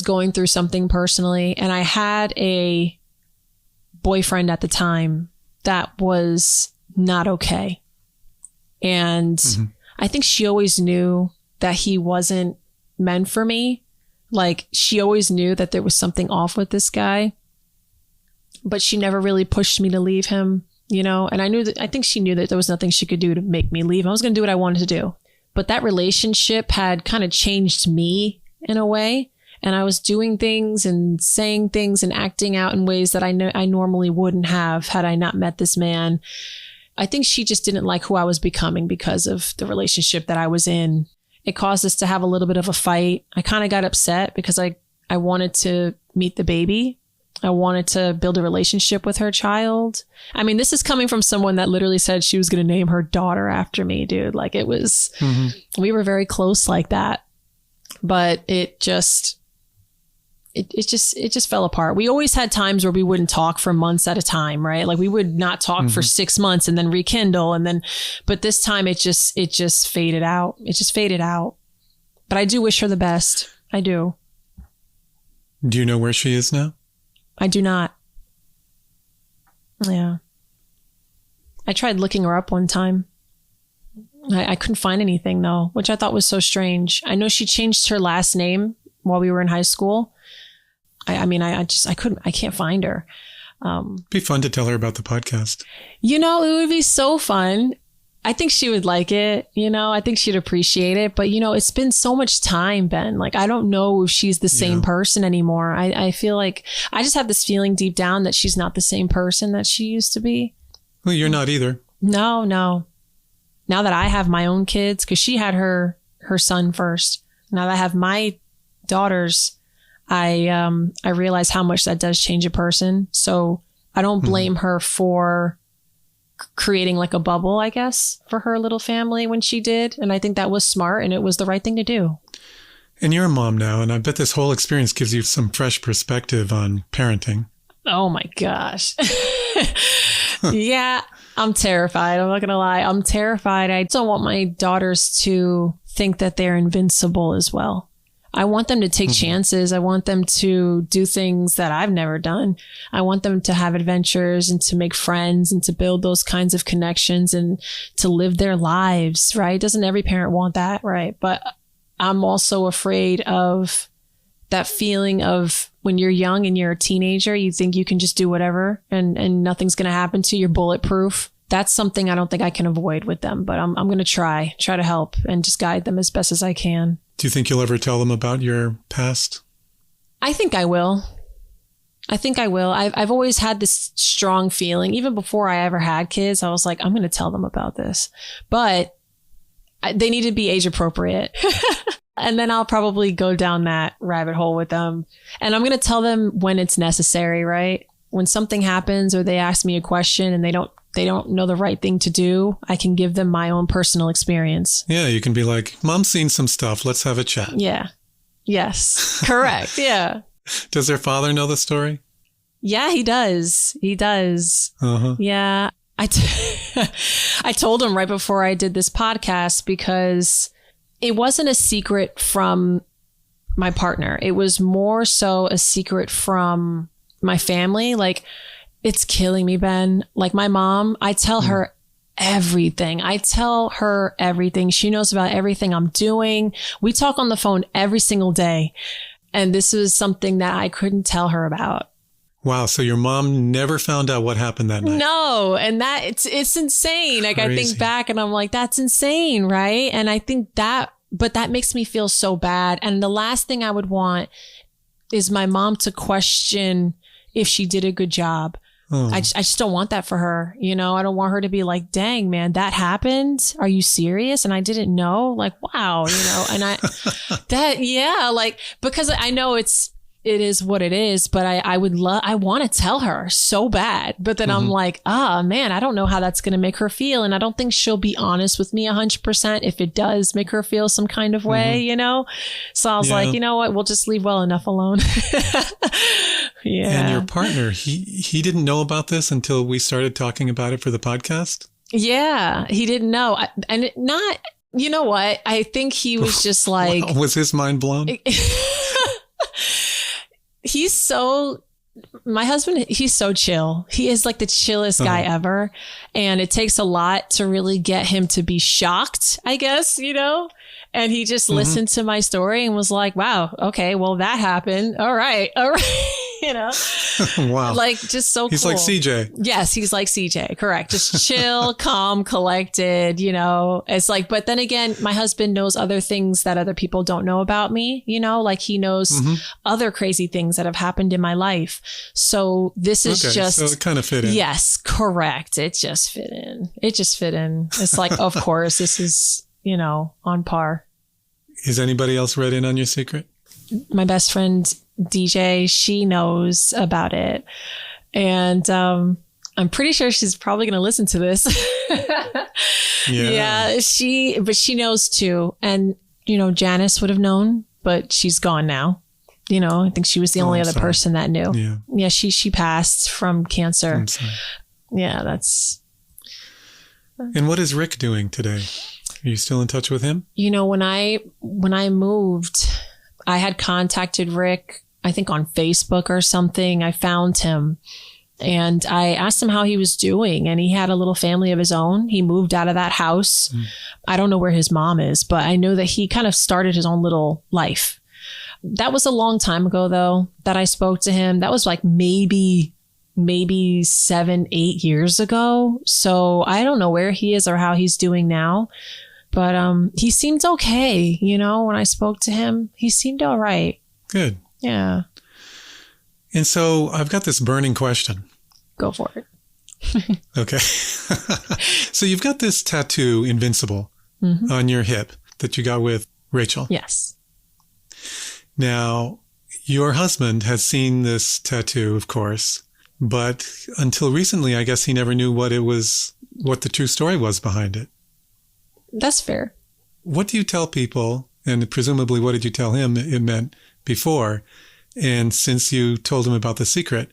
going through something personally, and I had a boyfriend at the time that was not okay. And I think she always knew that he wasn't meant for me. Like, she always knew that there was something off with this guy, but she never really pushed me to leave him. and I think she knew that there was nothing she could do to make me leave. I was going to do what I wanted to do. But that relationship had kind of changed me in a way. And I was doing things and saying things and acting out in ways that I normally wouldn't have had I not met this man. I think she just didn't like who I was becoming because of the relationship that I was in. It caused us to have a little bit of a fight. I kind of got upset because I wanted to meet the baby. I wanted to build a relationship with her child. I mean, this is coming from someone that literally said she was going to name her daughter after me, dude. Like it was, we were very close like that, but it just fell apart. We always had times where we wouldn't talk for months at a time, right? Like we would not talk for 6 months and then rekindle. But this time it just faded out. It just faded out. But I do wish her the best. I do. Do you know where she is now? I do not. Yeah. I tried looking her up one time. I couldn't find anything though, which I thought was so strange. I know she changed her last name while we were in high school. I can't find her. It'd be fun to tell her about the podcast. It would be so fun. I think she would like it. I think she'd appreciate it. But, it's been so much time, Ben. Like, I don't know if she's the same person anymore. I feel like I just have this feeling deep down that she's not the same person that she used to be. Well, you're not either. No. Now that I have my own kids, because she had her son first. Now that I have my daughters, I realize how much that does change a person. So I don't blame her for creating like a bubble, I guess, for her little family when she did. And I think that was smart and it was the right thing to do. And you're a mom now, and I bet this whole experience gives you some fresh perspective on parenting. Oh my gosh. Yeah, I'm terrified. I'm not going to lie. I'm terrified. I don't want my daughters to think that they're invincible as well. I want them to take chances. I want them to do things that I've never done. I want them to have adventures and to make friends and to build those kinds of connections and to live their lives, right? Doesn't every parent want that, right? But I'm also afraid of that feeling of when you're young and you're a teenager, you think you can just do whatever and nothing's going to happen to you. You're bulletproof. That's something I don't think I can avoid with them, but I'm going to try to help and just guide them as best as I can. Do you think you'll ever tell them about your past? I think I will. I've always had this strong feeling, even before I ever had kids. I was like, I'm going to tell them about this, but they need to be age appropriate. And then I'll probably go down that rabbit hole with them. And I'm going to tell them when it's necessary, right? When something happens or they ask me a question and they don't know the right thing to do, I can give them my own personal experience. Yeah, you can be like, Mom's seen some stuff. Let's have a chat. Yeah. Yes. Correct. Yeah. Does their father know the story? Yeah, he does. Yeah. I told him right before I did this podcast because it wasn't a secret from my partner. It was more so a secret from my family. Like, it's killing me, Ben. Like my mom, I tell her everything. She knows about everything I'm doing. We talk on the phone every single day. And this was something that I couldn't tell her about. Wow. So your mom never found out what happened that night? No. And that it's insane. Like I think back and I'm like, that's insane. Right. And I think that makes me feel so bad. And the last thing I would want is my mom to question if she did a good job. Oh. I just don't want that for her. I don't want her to be like, dang, man, that happened. Are you serious? And I didn't know. Like, wow, and because I know it is what it is, but I want to tell her so bad. But then I'm like, man, I don't know how that's going to make her feel. And I don't think she'll be honest with me 100% if it does make her feel some kind of way, So I was like, you know what? We'll just leave well enough alone. Yeah. And your partner, he didn't know about this until we started talking about it for the podcast? Yeah, he didn't know. You know what? I think he was just like... Wow, was his mind blown? My husband, he's so chill. He is like the chillest guy ever. And it takes a lot to really get him to be shocked, I guess, And he just listened to my story and was like, wow, okay, well, that happened. All right. You know, Wow. like just so He's cool. like CJ. Yes, he's like CJ. Correct. Just chill, calm, collected, you know. It's like, but then again, my husband knows other things that other people don't know about me, you know, like he knows other crazy things that have happened in my life. So this is just. So it kind of fit in. Yes, correct. It just fit in. It's like, of course, this is, you know, on par. Is anybody else read in on your secret? My best friend, DJ, she knows about it. And I'm pretty sure she's probably going to listen to this. Yeah, she knows too. And, you know, Janice would have known, but she's gone now. You know, I think she was the only other person that knew. Yeah, she passed from cancer. I'm sorry. Yeah, that's. And what is Rick doing today? Are you still in touch with him? You know, when I moved, I had contacted Rick, I think on Facebook or something. I found him and I asked him how he was doing, and he had a little family of his own. He moved out of that house. I don't know where his mom is, but I know that he kind of started his own little life. That was a long time ago, though, that I spoke to him. That was like maybe 7-8 years ago. So I don't know where he is or how he's doing now. But he seemed okay. You know, when I spoke to him, he seemed all right. Good. Yeah. And so I've got this burning question. Go for it. Okay. So you've got this tattoo, Invincible, on your hip that you got with Rachel. Yes. Now, your husband has seen this tattoo, of course, but until recently, I guess he never knew what the true story was behind it. That's fair. What do you tell people? And presumably, what did you tell him it meant before? And since you told him about the secret,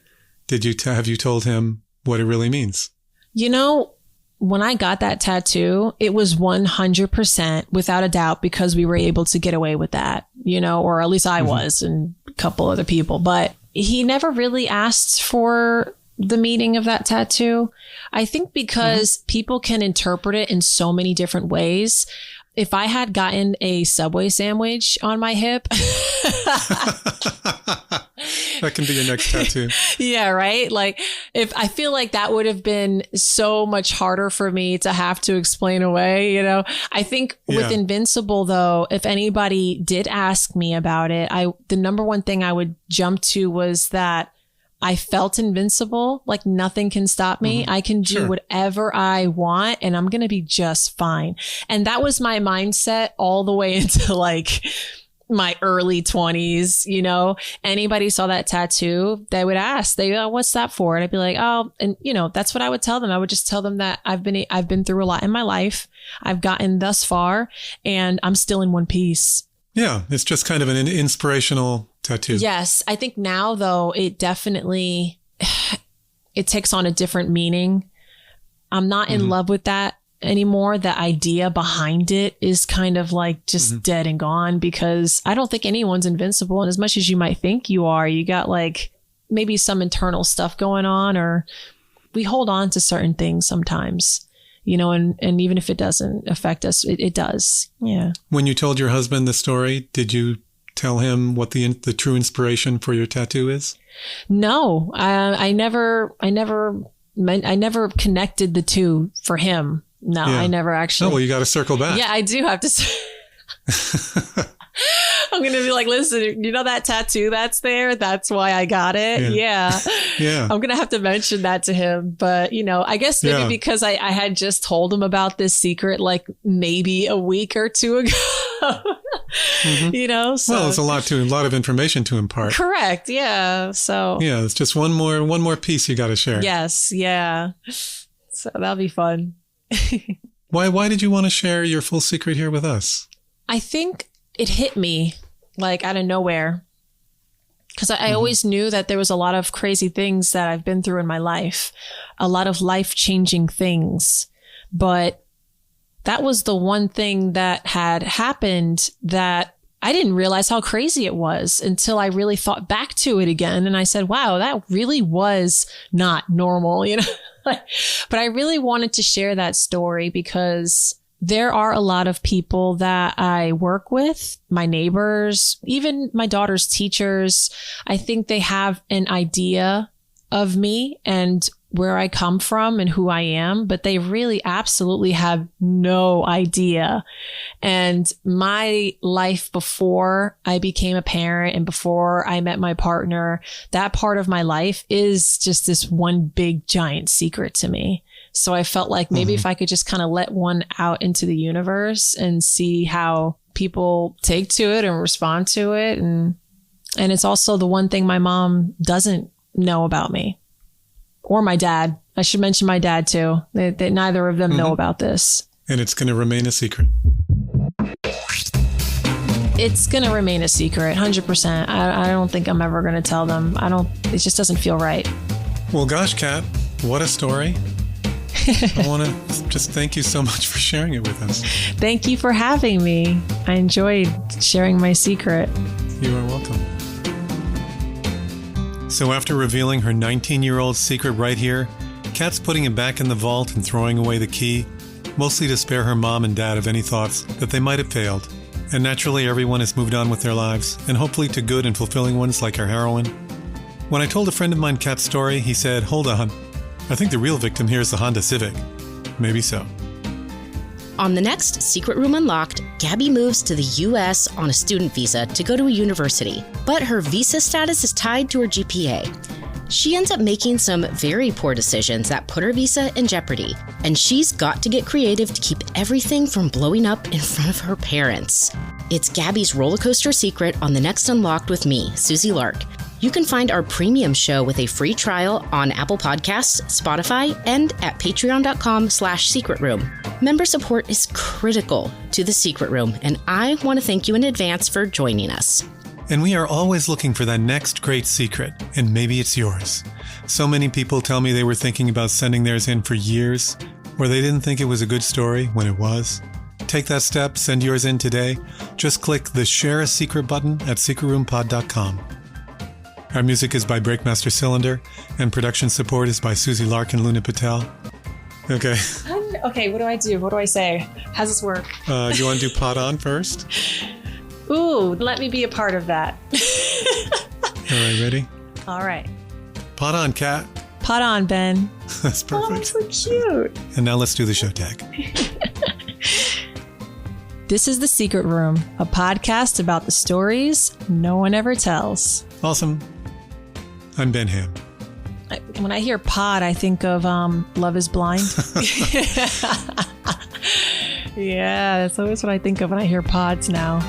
have you told him what it really means? You know, when I got that tattoo, it was 100% without a doubt because we were able to get away with that, you know, or at least I was and a couple other people. But he never really asked for the meaning of that tattoo. I think because people can interpret it in so many different ways. If I had gotten a Subway sandwich on my hip. That can be your next tattoo. Yeah, right? Like, I feel like that would have been so much harder for me to have to explain away, you know? I think with Invincible, though, if anybody did ask me about it, the number one thing I would jump to was that I felt invincible, like nothing can stop me. I can do whatever I want and I'm going to be just fine. And that was my mindset all the way into like my early 20s, you know. Anybody saw that tattoo, they would ask, what's that for? And I'd be like, oh, and you know, that's what I would tell them. I would just tell them that I've been through a lot in my life. I've gotten thus far and I'm still in one piece. Yeah, it's just kind of an inspirational tattoo. Yes. I think now, though, it definitely, it takes on a different meaning. I'm not in love with that anymore. The idea behind it is kind of like just dead and gone because I don't think anyone's invincible. And as much as you might think you are, you got like maybe some internal stuff going on, or we hold on to certain things sometimes. You know, and even if it doesn't affect us, it does. Yeah. When you told your husband the story, did you tell him what the true inspiration for your tattoo is? No, I never connected the two for him. No, I never actually. Oh, well, you got to circle back. Yeah, I do have to. I'm going to be like, listen, you know that tattoo that's there? That's why I got it. Yeah. I'm going to have to mention that to him. But, you know, I guess maybe because I had just told him about this secret like maybe a week or two ago. You know, so. Well, it's a lot of information to impart. Correct. Yeah. So. Yeah, it's just one more piece you got to share. Yes. Yeah. So that'll be fun. Why did you want to share your full secret here with us? I think it hit me like out of nowhere because I always knew that there was a lot of crazy things that I've been through in my life, a lot of life-changing things. But that was the one thing that had happened that I didn't realize how crazy it was until I really thought back to it again. And I said, wow, that really was not normal, you know? But I really wanted to share that story because there are a lot of people that I work with, my neighbors, even my daughter's teachers. I think they have an idea of me and where I come from and who I am, but they really absolutely have no idea. And my life before I became a parent and before I met my partner, that part of my life is just this one big giant secret to me. So I felt like maybe if I could just kind of let one out into the universe and see how people take to it and respond to it. And it's also the one thing my mom doesn't know about me. Or my dad. I should mention my dad too. They neither of them know about this. And it's going to remain a secret. It's going to remain a secret, 100%. I don't think I'm ever going to tell them. It just doesn't feel right. Well, gosh, Kat, what a story. I want to just thank you so much for sharing it with us. Thank you for having me. I enjoyed sharing my secret. You are welcome. So after revealing her 19-year-old secret right here, Kat's putting it back in the vault and throwing away the key, mostly to spare her mom and dad of any thoughts that they might have failed. And naturally, everyone has moved on with their lives, and hopefully to good and fulfilling ones like our heroine. When I told a friend of mine Kat's story, he said, "Hold on, I think the real victim here is the Honda Civic." Maybe so. On the next Secret Room Unlocked, Gabi moves to the U.S. on a student visa to go to a university, but her visa status is tied to her GPA. She ends up making some very poor decisions that put her visa in jeopardy, and she's got to get creative to keep everything from blowing up in front of her parents. It's Gabi's roller coaster secret on the next Unlocked with me, Susie Lark. You can find our premium show with a free trial on Apple Podcasts, Spotify, and at patreon.com/secretroom. Member support is critical to the Secret Room, and I want to thank you in advance for joining us. And we are always looking for that next great secret, and maybe it's yours. So many people tell me they were thinking about sending theirs in for years, or they didn't think it was a good story when it was. Take that step, send yours in today. Just click the Share a Secret button at secretroompod.com. Our music is by Breakmaster Cylinder, and production support is by Susie Lark and Luna Patel. Okay. Okay, what do I do? What do I say? How's this work? You want to do pot on first? Ooh, let me be a part of that. All right, ready? All right. Pot on, Kat. Pot on, Ben. That's perfect. Oh, so cute. And now let's do the show tag. This is The Secret Room, a podcast about the stories no one ever tells. Awesome. I'm Ben Ham. When I hear pod, I think of Love is Blind. Yeah, that's always what I think of when I hear pods now.